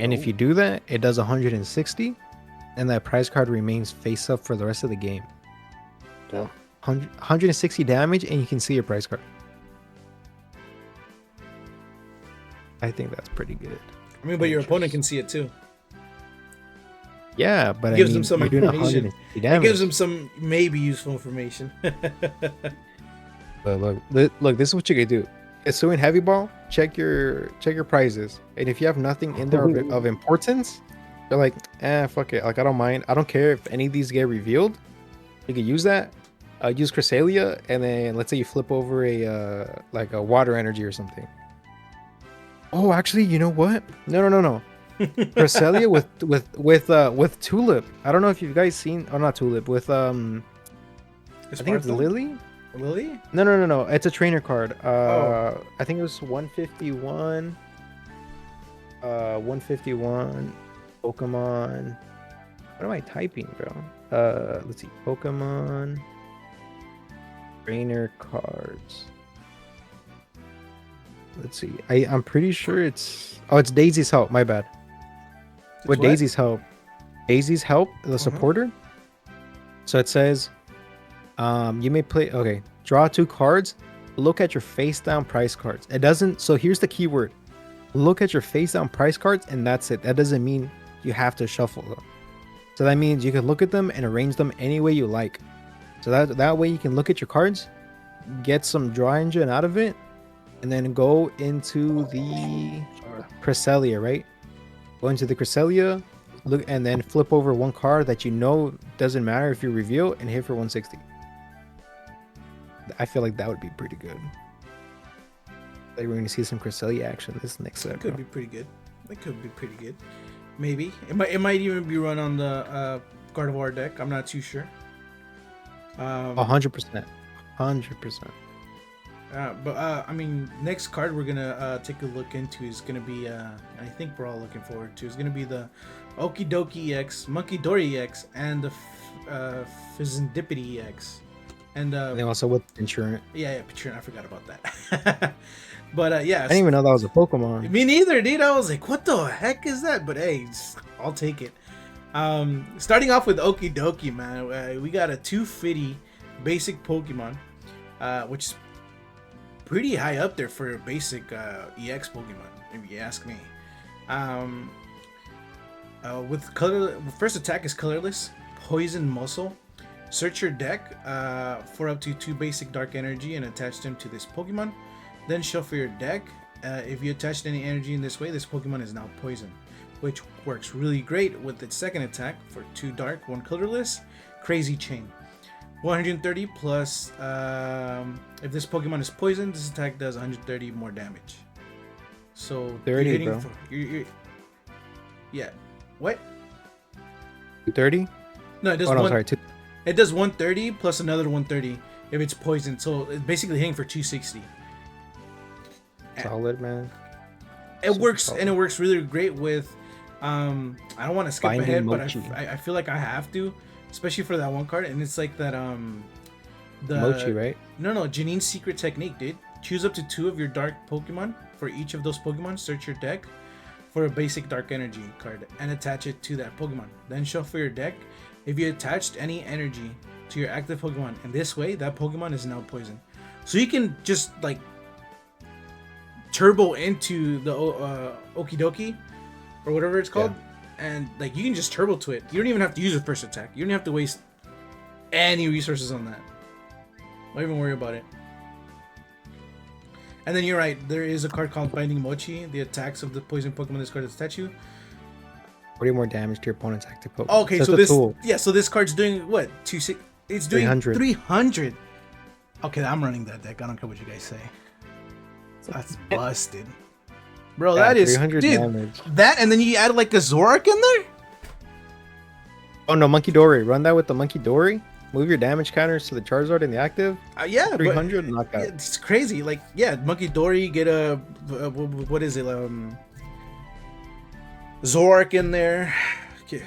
And if you do that, it does 160, and that prize card remains face up for the rest of the game. Yeah. 160 damage, and you can see your prize card. I think that's pretty good. I mean, but your opponent can see it too. Yeah, but Gives I mean, them some you're doing information. 160 It damage. gives them some maybe useful information. But look, this is what you can do. It's so in heavy ball, check your prizes, and if you have nothing in there of importance, you're like, fuck it. Like, I don't mind. I don't care if any of these get revealed. You can use that. Use Cresselia, and then let's say you flip over a like a water energy or something. Oh, actually, you know what? No. Cresselia with Tulip. I don't know if you guys seen, or not Tulip, with I think it's Lily. Lily? No. It's a trainer card. Oh. I think it was 151. 151 Pokemon. What am I typing, bro? Let's see. Pokemon trainer cards. Let's see. I'm pretty sure it's Daisy's Help. My bad. With Daisy's Help. Daisy's Help, the supporter. So it says, you may play. Okay, draw 2 cards. look at your face down price cards. It doesn't. So here's the keyword: look at your face down price cards, and that's it. That doesn't mean you have to shuffle them. So that means you can look at them and arrange them any way you like. So that way you can look at your cards, get some draw engine out of it, and then go into the Cresselia, right? Go into the Cresselia, look, and then flip over one card that you know doesn't matter if you reveal and hit for 160. I feel like that would be pretty good. Like we're gonna see some Cresselia action this next set. Could be pretty good. That could be pretty good. Maybe it might even be run on the Gardevoir deck. I'm not too sure. 100%. But I mean, next card we're gonna take a look into is gonna be I think we're all looking forward to is gonna be the Okidoki EX, Monkey Dory EX, and the Fizzendipity EX. And they also with Insurance. Yeah, Patreon. I forgot about that. But yeah, I didn't even know that was a Pokemon. Me neither, dude. I was like, what the heck is that? But hey, I'll take it. Starting off with Okidoki, man. We got a 250 basic Pokemon, which is pretty high up there for a basic EX Pokemon, if you ask me. With color, first attack is colorless, poison muscle. Search your deck for up to 2 basic dark energy and attach them to this Pokemon. Then shuffle your deck. If you attached any energy in this way, this Pokemon is now poisoned, which works really great with its second attack for 2 dark, 1 colorless. Crazy Chain. 130 plus, if this Pokemon is poisoned, this attack does 130 more damage. So 30, bro. Yeah. What? 30? No, it does it does 130 plus another 130 if it's poisoned. So it's basically hitting for 260. Solid, man. It works solid. And it works really great with I don't want to skip ahead, but I feel like I have to, especially for that one card, and it's like that the Mochi, right? No, Janine's secret technique, dude. Choose up to 2 of your dark Pokemon. For each of those Pokemon, search your deck for a basic dark energy card and attach it to that Pokemon. Then shuffle your deck. If you attached any energy to your active Pokemon in this way, that Pokemon is now poisoned. So you can just like turbo into the Okidoki or whatever it's called, and like you can just turbo to it. You don't even have to use your first attack. You don't have to waste any resources on that. Don't even worry about it. And then you're right, there is a card called Binding Mochi. The attacks of the poison Pokemon this card attach you 40 more damage to your opponent's active Pokemon. Okay, so this card's doing what? It's doing 300. Okay, I'm running that deck. I don't care what you guys say. That's busted. Bro, that is 300 damage. That, and then you add like a Zoroark in there? Oh no, Monkey Dory. Run that with the Monkey Dory. Move your damage counters to the Charizard in the active. Yeah, 300 knockout. It's crazy. Like, yeah, Monkey Dory, get a what is it? Zoroark in there. Yeah.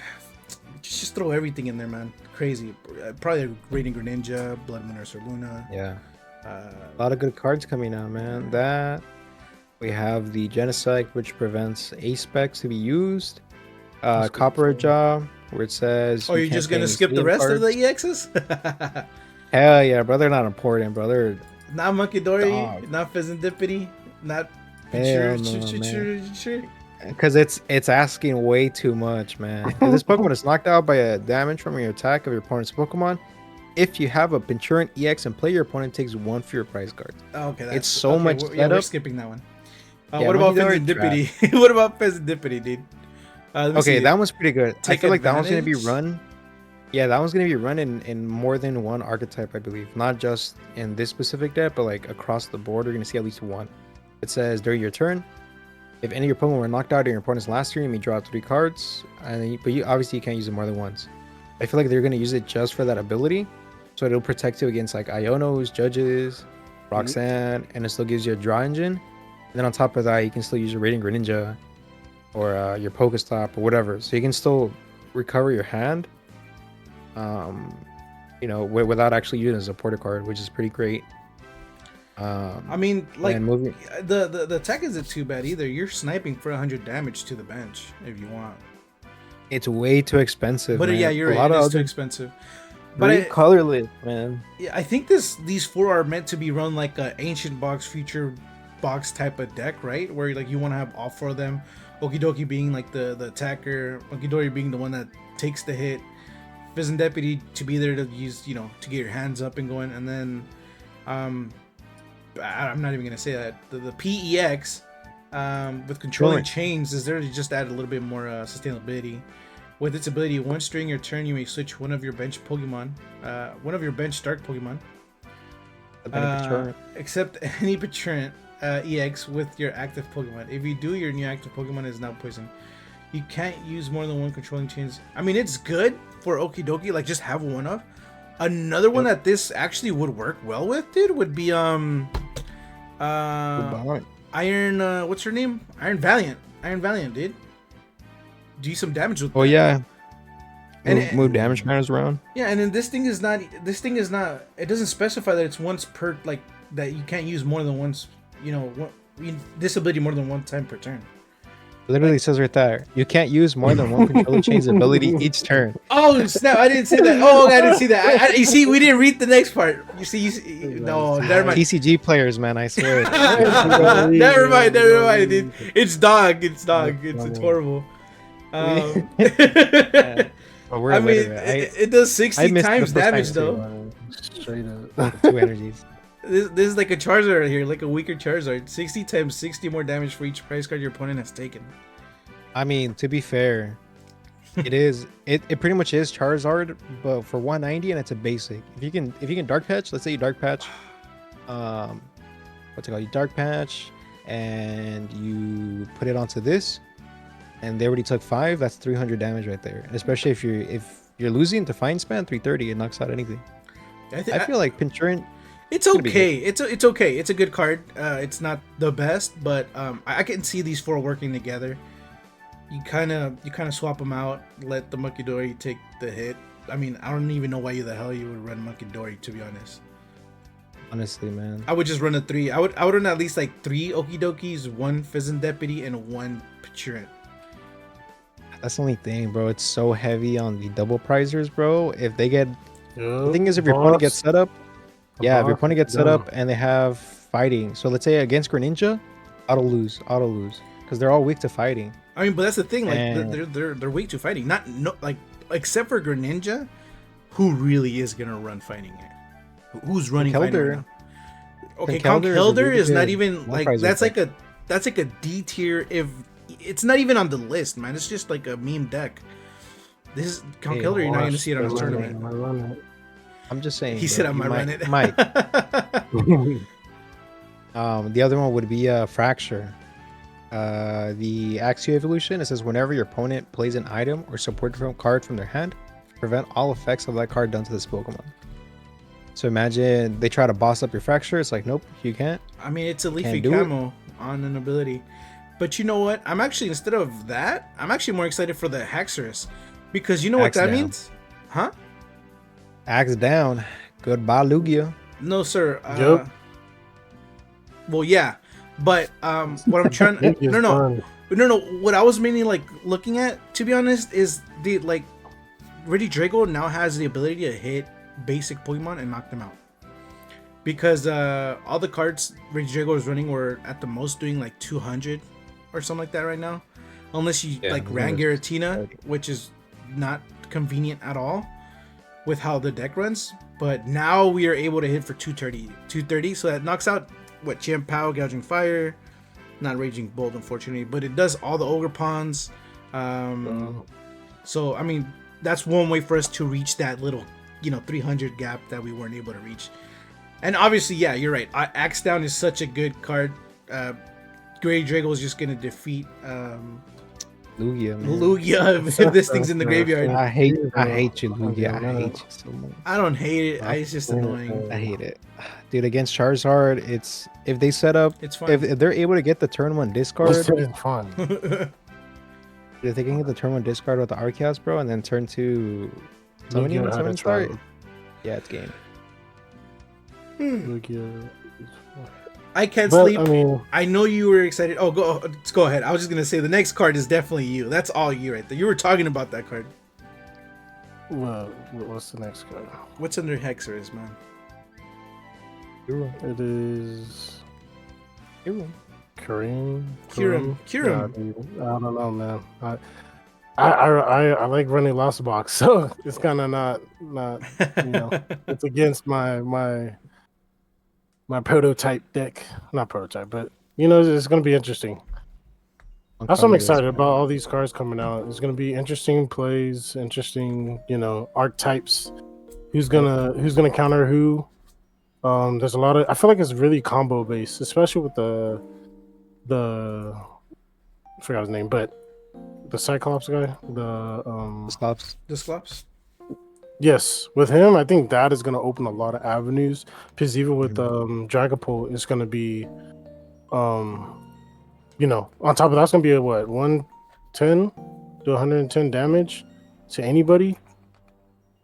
Just throw everything in there, man. Crazy. Probably a Radiant Greninja, Blood Moon or Luna. Yeah. A lot of good cards coming out, man. That we have the Genesect, which prevents AceSpecs to be used. Copper Jaw, where it says. Oh, you're just gonna skip the rest of the EXs? Hell yeah, bro. They're not important, brother. Not Monkey Dory, not Fizzendipity, not. Because it's asking way too much, man. If this Pokemon is knocked out by a damage from your attack of your opponent's Pokemon, if you have a Pinturant EX and play, your opponent takes 1 for your prize card. Oh, okay, it's so much setup. Yeah, we're skipping that one. What about Fizzendipity? What about Fizzendipity, dude? Okay, that one's pretty good. I feel like that one's gonna be run. Yeah, that one's gonna be run in more than one archetype, I believe. Not just in this specific deck, but like across the board, you're gonna see at least one. It says during your turn, if any of your Pokemon were knocked out in your opponent's last turn, you may draw 3 cards. But you obviously can't use it more than once. I feel like they're gonna use it just for that ability, so it'll protect you against like Ionos, Judges, Roxanne, and it still gives you a draw engine. And then on top of that, you can still use your Radiant Greninja or your Pokestop or whatever, so you can still recover your hand. You know, without actually using it as a supporter card, which is pretty great. I mean, like the tech isn't too bad either. You're sniping for 100 damage to the bench if you want. It's way too expensive. But man. Yeah, you're right. It's too expensive. But Green colorless, man. yeah, I think these 4 are meant to be run like a ancient box, future box type of deck, right? Where like you want to have all 4 of them. Okidoki being like the attacker, Okidori being the one that takes the hit, Prison Deputy to be there to use, to get your hands up and going, and then I'm not even gonna say that the PEX with controlling chains is there to just add a little bit more sustainability. With its ability, once during your turn, you may switch one of your bench Pokemon, one of your bench start Pokemon, except any Patron EX with your active Pokemon. If you do, your new active Pokemon is now poisoned. You can't use more than 1 controlling chains. I mean, it's good for Okidoki, like just have one of. Another one that this actually would work well with, dude, would be Iron. What's her name? Iron Valiant, dude. Do some damage with. Oh yeah. And move damage counters around. Yeah, and then this thing is not. It doesn't specify that it's once per, like, that you can't use more than once. This ability more than 1 time per turn. Literally says right there, you can't use more than 1 controller chain's ability each turn. Oh snap! I didn't see that. Oh, I didn't see that. You see, we didn't read the next part. You see, no, never mind. TCG players, man, I swear. Never mind, dude. It's dog. It's horrible. I mean, it does 60 times damage though. Straight up. 2 energies. This is like a Charizard right here, like a weaker Charizard. 60 times 60 more damage for each prize card your opponent has taken. I mean, to be fair, it pretty much is Charizard, but for 190, and it's a basic. If you can Dark Patch, let's say you Dark Patch, what's it called? You Dark Patch, and you put it onto this, and they already took 5. That's 300 damage right there. And especially if you're losing to Fine Span, 330, it knocks out anything. I feel like Pinchurin. It's okay. It's okay. It's a good card. It's not the best, but I can see these 4 working together. You kind of swap them out. Let the Mukidori take the hit. I mean, I don't even know why the hell you would run Mukidori, to be honest. Honestly, man, I would just run a 3. I would run at least like 3 Okidokis, 1 Pheasant Deputy, and 1 Pachurant. That's the only thing, bro. It's so heavy on the double prizers, bro. If they get, the thing is, if your opponent gets set up. Yeah, if your opponent gets set up and they have fighting, so let's say against Greninja, auto lose, because they're all weak to fighting. I mean, but that's the thing, like they're weak to fighting. Like except for Greninja, who really is gonna run fighting here? Who's running fighting right now? Okay, Conkeldurr is not even like that's like a D tier. If it's not even on the list, man, it's just like a meme deck. This is Conkeldurr. You're not gonna see it on a tournament. I'm just saying. He said I might run it. Might. The other one would be Fracture. The Axio evolution. It says whenever your opponent plays an item or support card from their hand, prevent all effects of that card done to this Pokemon. So imagine they try to boss up your Fracture. It's like, nope, you can't. I mean, it's a leafy camo on an ability. But you know what? I'm actually, instead of that, I'm actually more excited for the Haxorus. Because you know what that means? Huh? Axe down. Goodbye, Lugia. No, sir. Well, yeah. But what I'm trying no. What I was mainly like looking at, to be honest, is the like Regidrago now has the ability to hit basic Pokemon and knock them out. Because all the cards Regidrago is running were at the most doing like 200 or something like that right now. Unless you like ran Giratina, which is not convenient at all with how the deck runs. But now we are able to hit for 230, so that knocks out what, Chien-Pao, Gouging Fire, not Raging Bolt unfortunately, but it does all the Ogre Pawns. So I mean, that's one way for us to reach that little 300 gap that we weren't able to reach. And obviously, yeah, you're right, Axe Down is such a good card. Regidrago is just gonna defeat Lugia, man. Lugia if this thing's in the graveyard. I hate you, Lugia. I hate you so much. I don't hate it. It's just annoying. I hate it, dude. Against Charizard, it's if they set up, it's fine. If they're able to get the turn 1 discard, it's fun. If they can get the turn 1 discard with the Arceus, bro, and then turn 2 summon start, yeah, it's game. Lugia. I can't sleep. I mean, I know you were excited. Oh, go ahead. I was just gonna say the next card is definitely you. That's all you right there. You were talking about that card. What's the next card? What's under Hexers, man? It is Kareem. Kirim. Yeah, dude, I don't know, man. I like running Lost Box, so it's kind of not it's against my prototype deck. Not prototype, but it's gonna be interesting. Also, I'm excited about all these cards coming out. It's gonna be interesting plays, interesting archetypes. Who's gonna counter who? There's a lot of. I feel like it's really combo based, especially with the I forgot his name, but the Cyclops guy, The Disclops. yes, with him, I think that is gonna open a lot of avenues. Because even with Dragapult, it's gonna be, on top of that's gonna be a what 110 to 110 damage to anybody,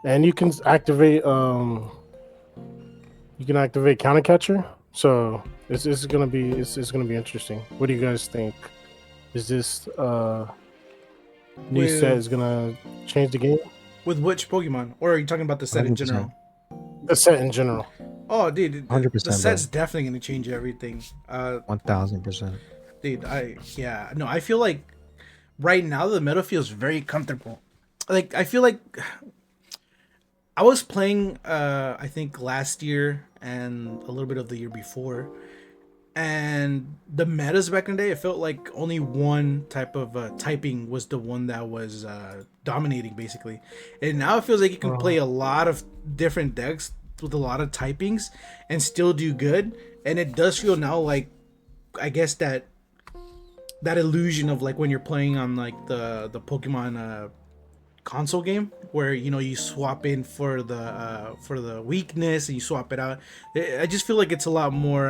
and you can activate counter catcher. So it's gonna be interesting. What do you guys think? Is this new set is gonna change the game? With which Pokemon? Or are you talking about the set in 100%. general? The set in general. Oh, dude, 100%, the set's definitely gonna change everything. 1000%. Dude, I feel like right now the meta feels very comfortable. Like I feel like I was playing I think last year and a little bit of the year before, and the metas back in the day, it felt like only one type of typing was the one that was dominating basically, and now it feels like you can play a lot of different decks with a lot of typings and still do good. And it does feel now like, I guess that illusion of like when you're playing on like the Pokemon console game where you swap in for the weakness and you swap it out. I just feel like it's a lot more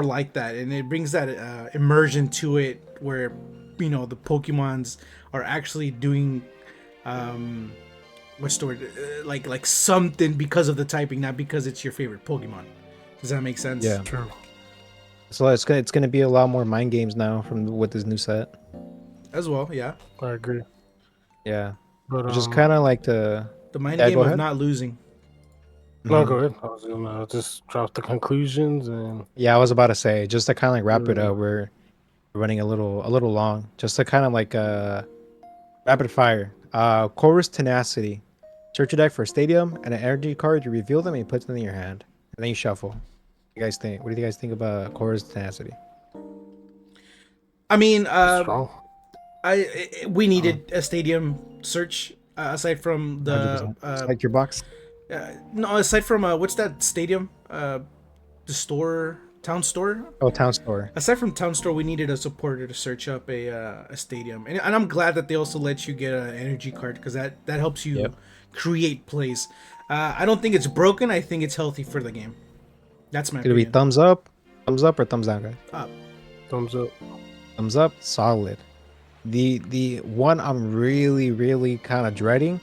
like that, and it brings that immersion to it where the Pokemons are actually doing what's the word, like something because of the typing, not because it's your favorite Pokemon. Does that make sense? Yeah. True. So it's gonna be a lot more mind games now with this new set. As well, yeah. I agree. Yeah. But Which is kind of like the mind Yeah, game go of ahead. not losing. no, go ahead. I was gonna just drop the conclusions and Yeah, I was about to say, just to kind of like wrap it up, we're running a little long. Just to kind of like rapid fire. Chorus Tenacity. Search your deck for a stadium and an energy card. You reveal them and you put them in your hand, and then you shuffle. What do you guys think? What do you guys think about Chorus Tenacity? I mean, strong. we needed a stadium search aside from the 100%. Like your box. no, aside from what's that stadium? The town store. Oh, Town Store. Aside from town store, we needed a supporter to search up a stadium, and I'm glad that they also let you get an energy card because that helps you create plays. I don't think it's broken. I think it's healthy for the game. That's my It'll be opinion. thumbs up or thumbs down, guys. Up. Thumbs up. Thumbs up, solid. The one I'm really kind of dreading,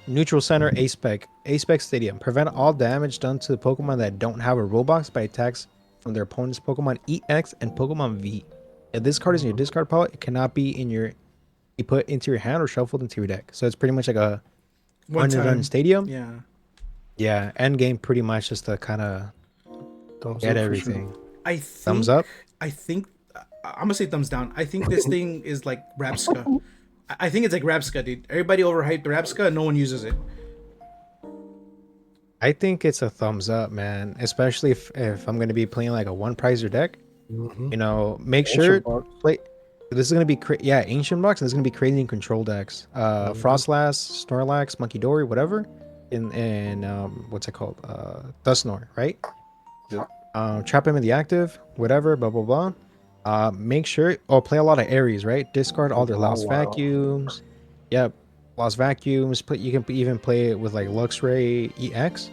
neutral center AceSpecs Stadium. Prevent all damage done to Pokemon that don't have a Roblox by attacks from their opponent's Pokemon EX and Pokemon V. If this card is in your discard pile, it cannot be put into your hand or shuffled into your deck. So it's pretty much like a One done time. stadium. Yeah. Yeah, end game pretty much just to kind of Thumbs get up for everything. sure. I think, Thumbs up? I think I'm gonna say thumbs down. I think this thing is like Rapska. I think it's like Rapska, dude. Everybody overhyped Rapska and no one uses it. I think it's a thumbs up, man. Especially if I'm gonna be playing like a one prizer deck. Make sure Ancient box. play. This is gonna be ancient box, and this is gonna be crazy in control decks. Frostlass, Snorlax, Monkey Dory, whatever. In what's it called? Dusknoir, right? Yeah. Trap him in the active, whatever, blah blah blah. Make sure play a lot of Aries, right? Discard all their Lost Vacuums. Yep. Lost Vacuums. You can even play it with like Luxray EX.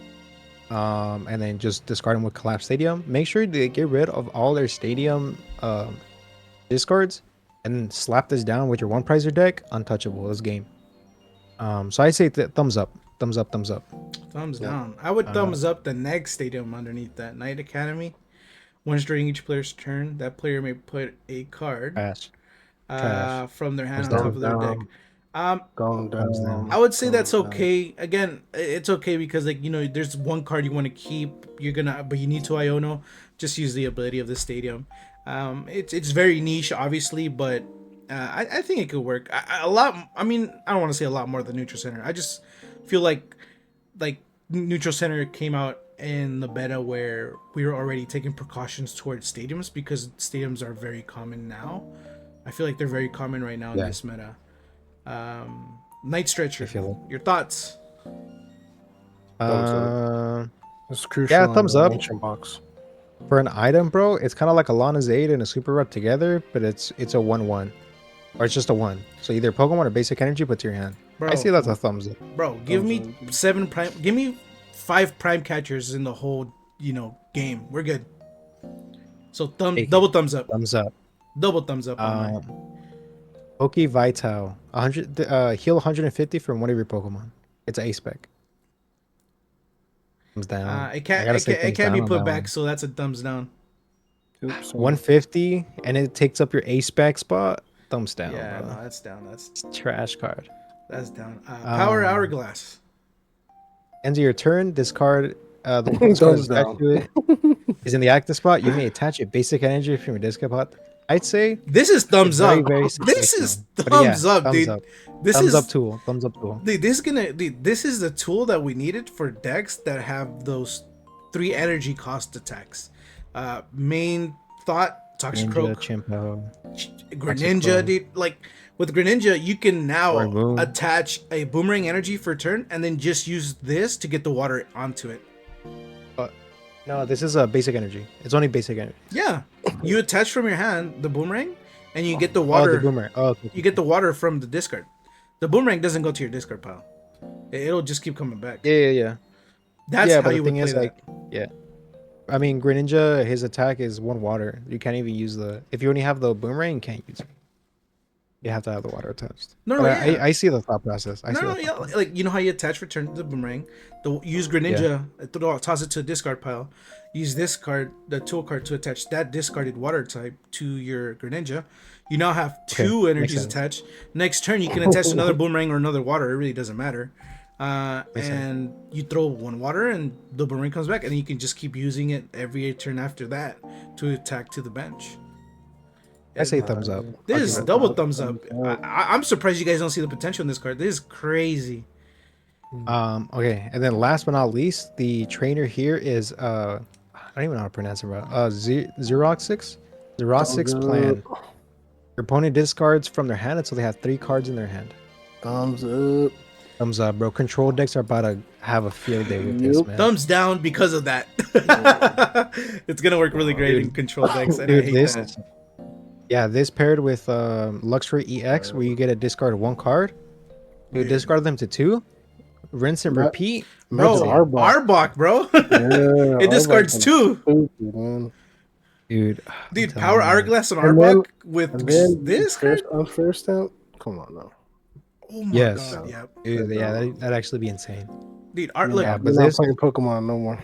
And then just discard them with Collapse Stadium. Make sure they get rid of all their stadium discards and slap this down with your one prizer deck. Untouchable this game. So I say thumbs up. Thumbs up, thumbs up. Thumbs down. I would thumbs up the next stadium underneath that. Night Academy. Once during each player's turn, that player may put a card Trash. from their hand on Thumbs top of their deck. down. Going Thumbs down. down. I would say going that's down. okay. Again, it's okay because like there's one card you want to keep. But you need to Iono. Just use the ability of the stadium. It's very niche, obviously, but I think it could work. A lot. I mean, I don't want to say a lot more than Neutral Center. I just feel like Neutral Center came out in the beta where we were already taking precautions towards stadiums because stadiums are very common now. I feel like they're very common right now in Yeah. this meta. Night Stretcher, I feel your thoughts? It's crucial. Yeah, in thumbs the up. ancient box. For an item, bro, it's kind of like a Lana's Aid and a Super Rub together, but it's a 1/1. Or it's just a 1. So either Pokemon or Basic Energy put to your hand. Bro, I see that's a thumbs up. bro, give me Thumbs up. 7 prime. Give me 5 prime catchers in the whole game. We're good. So Take it. double thumbs up. Thumbs up. Double thumbs up on mine. Poke Vital. 100 heal 150 from one of your Pokemon. It's an A-Spec. Thumbs down. It can't I gotta say it thumbs can't be down on put that back, one. so that's a thumbs down. Oops, 150 and it takes up your A-Spec spot. Thumbs down. Yeah, bro. no, that's down. That's Trash card. down. Power Hourglass. Ends of your turn. Discard the Pokemon card Thumbs attached down. to it is in the active spot. You may attach a basic energy from your discard pot. I'd say This is thumbs it's up. very This is situational. But thumbs up, thumbs dude. up. This Thumbs is up tool. Thumbs up tool. Dude, this is the tool that we needed for decks that have those 3 energy cost attacks. Main Thought, Toxic Ninja, Croak, Chimpo. Greninja, Croak. dude. Like with Greninja, you can now Or Boom. attach a boomerang energy for turn and then just use this to get the water onto it. No, this is a basic energy. It's only basic energy. Yeah, you attach from your hand the boomerang, and you get the Oh, water. the boomerang. Oh, okay. You get the water from the discard. The boomerang doesn't go to your discard pile. It'll just keep coming back. Yeah. That's Yeah, how but the you would thing play is, that. like, yeah. I mean, Greninja, his attack is 1 water. You can't even use the. If you only have the boomerang, you can't use it. You have to have the water attached. No, But yeah. I see the thought process. I see the Yeah, thought process. like how you attach return to the boomerang. Use Greninja, toss it to a discard pile. Use this card, the tool card, to attach that discarded water type to your Greninja. You now have 2 Okay, energies makes sense. attached. Next turn, you can attach another boomerang or another water. It really doesn't matter. And you throw 1 water, and the boomerang comes back, and then you can just keep using it every turn after that to attack to the bench. I say thumbs up. This is give it double a thumbs up. I'm surprised you guys don't see the potential in this card. This is crazy. Okay, and then last but not least, the trainer here is I don't even know how to pronounce it, bro. Xeroxix plan. Your opponent discards from their hand until they have 3 cards in their hand. Thumbs up. Thumbs up, bro. Control decks are about to have a field day with this, Yep. man. Thumbs down because of that. It's gonna work really great in control decks, and I Dude, hate this, that. yeah, this paired with Luxury EX, where you get a discard 1 card, you discard them to 2, rinse and That- repeat. Bro, That's Arbok. Arbok, bro. Yeah, It discards Arbok's 2. stupid, man. Dude, Dude, I'm Power telling you. Hourglass on And then- Arbok with And then this card? unfair stamp. Come on now. Oh my Yes. god, yeah. Dude, yeah, that'd actually be insane. Dude, look, Yeah, We're but not this- playing Pokemon no more.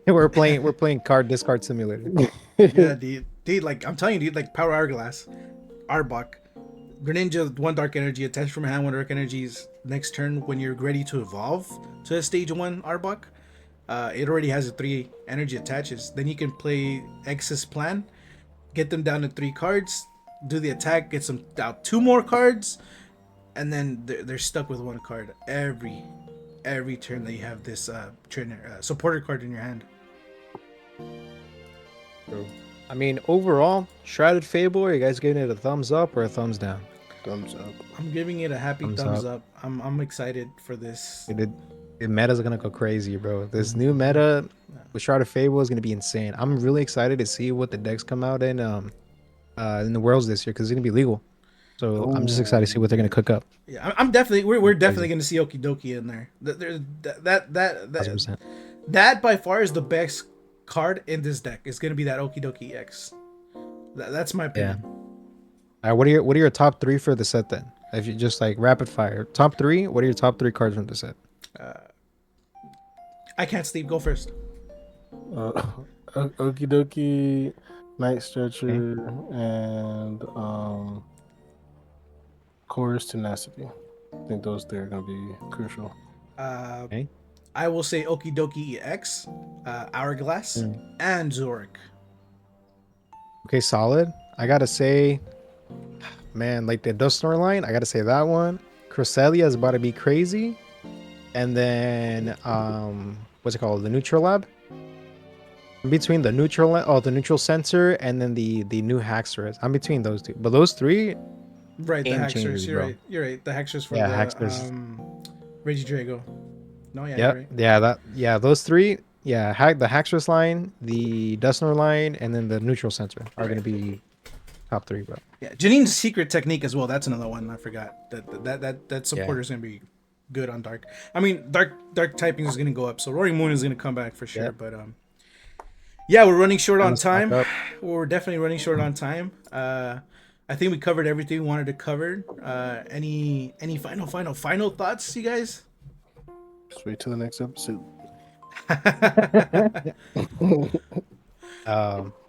we're playing card discard simulator. yeah, dude, like I'm telling you, dude, like Power Hourglass, Arbok, Greninja, 1 dark energy, attached from hand, 1 dark energies. Next turn, when you're ready to evolve to a stage 1 Arbok, it already has a 3 energy attaches. Then you can play X's plan, get them down to 3 cards, do the attack, get them out 2 more cards, and then they're stuck with 1 card every turn that you have this trainer supporter card in your hand. I mean, overall, Shrouded Fable, are you guys giving it a thumbs up or a thumbs down? Thumbs up. I'm giving it a happy Thumbs thumbs up. I'm excited for this. The meta's gonna go crazy, bro. This new meta with Shrouded Fable is gonna be insane. I'm really excited to see what the decks come out in the Worlds this year, because it's gonna be legal. So I'm just excited to see what they're gonna cook up. Yeah, I'm definitely we're definitely going to see Okidoki in there. That 100%. that by far is the best card in this deck. It's going to be that Okidoki X. That's my Yeah. opinion. All right, what are your top 3 for the set then? If you just like rapid fire, top 3. What are your top 3 cards from the set? I can't sleep. Go first. Okie dokie, Night Stretcher, and Chorus, Tenacity. I think those three are gonna be crucial. Okay. I will say Okie Dokie EX, Hourglass, and Zorik. Okay, solid. I gotta say, man, like the Dustnor line, I gotta say that one. Cresselia is about to be crazy. And then what's it called? The Neutral Lab? Between the the neutral sensor and then the new Haxorus. I'm between those two. But those three Right, the game Haxorus. changers, You're bro. right. You're right. The Haxorus for Yeah, the Haxorus. Regidrago. No, yeah, Yep. you're right. Yeah, those three. Yeah, the Haxorus line, the Dustnor line, and then the neutral sensor are gonna be top three, bro. Yeah, Janine's secret technique as well. That's another one I forgot. That Yeah. supporter is gonna be good on dark. I mean, dark typing is gonna go up, so Roaring Moon is gonna come back for sure. Yep. But yeah, we're running short on Gonna stock time. up. We're definitely running short on time. I think we covered everything we wanted to cover. Any final thoughts, you guys? Just wait till the next episode.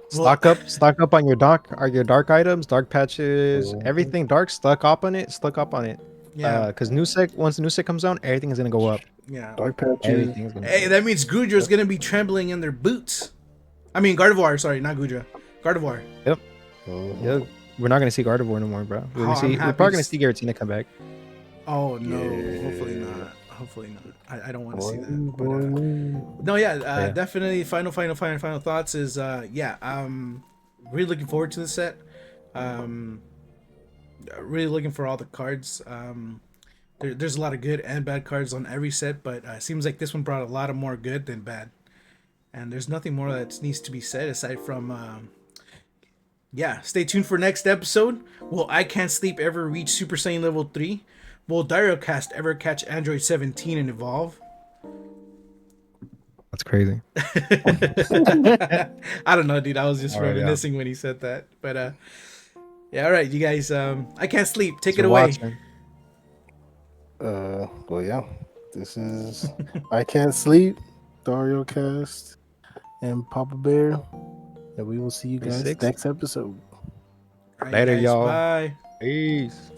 Stock up on your dark items, dark patches, everything dark. Stock up on it. Yeah. Because once the new set comes out, everything is gonna go up. Yeah. Dark patches. Everything's gonna Hey, go up. that means Gudra's gonna be trembling in their boots. I mean Gardevoir, sorry, not Gudra. Gardevoir. Yep. Yep. We're not gonna see Gardevoir no more, bro. We're Oh, I'm we're happy probably to gonna see Giratina come back. Oh no, Yeah. hopefully not. Hopefully not. I don't want to see that. But, Boy, no, yeah, Yeah. definitely. Final thoughts is really looking forward to the set. Really looking for all the cards. There's a lot of good and bad cards on every set, but it seems like this one brought a lot of more good than bad. And there's nothing more that needs to be said aside from stay tuned for next episode. Will I Can't Sleep ever reach Super Saiyan level 3? Will Dialcast ever catch Android 17 and evolve? That's crazy. I don't know, dude. I was just All right, reminiscing when he said that. But yeah, all right, you guys. I Can't Sleep. Take it So away. watching. well, yeah. This is I Can't Sleep, Dario Cast, and Papa Bear. And we will see you guys 36. next episode. All right, Later, guys, y'all. Bye. Peace.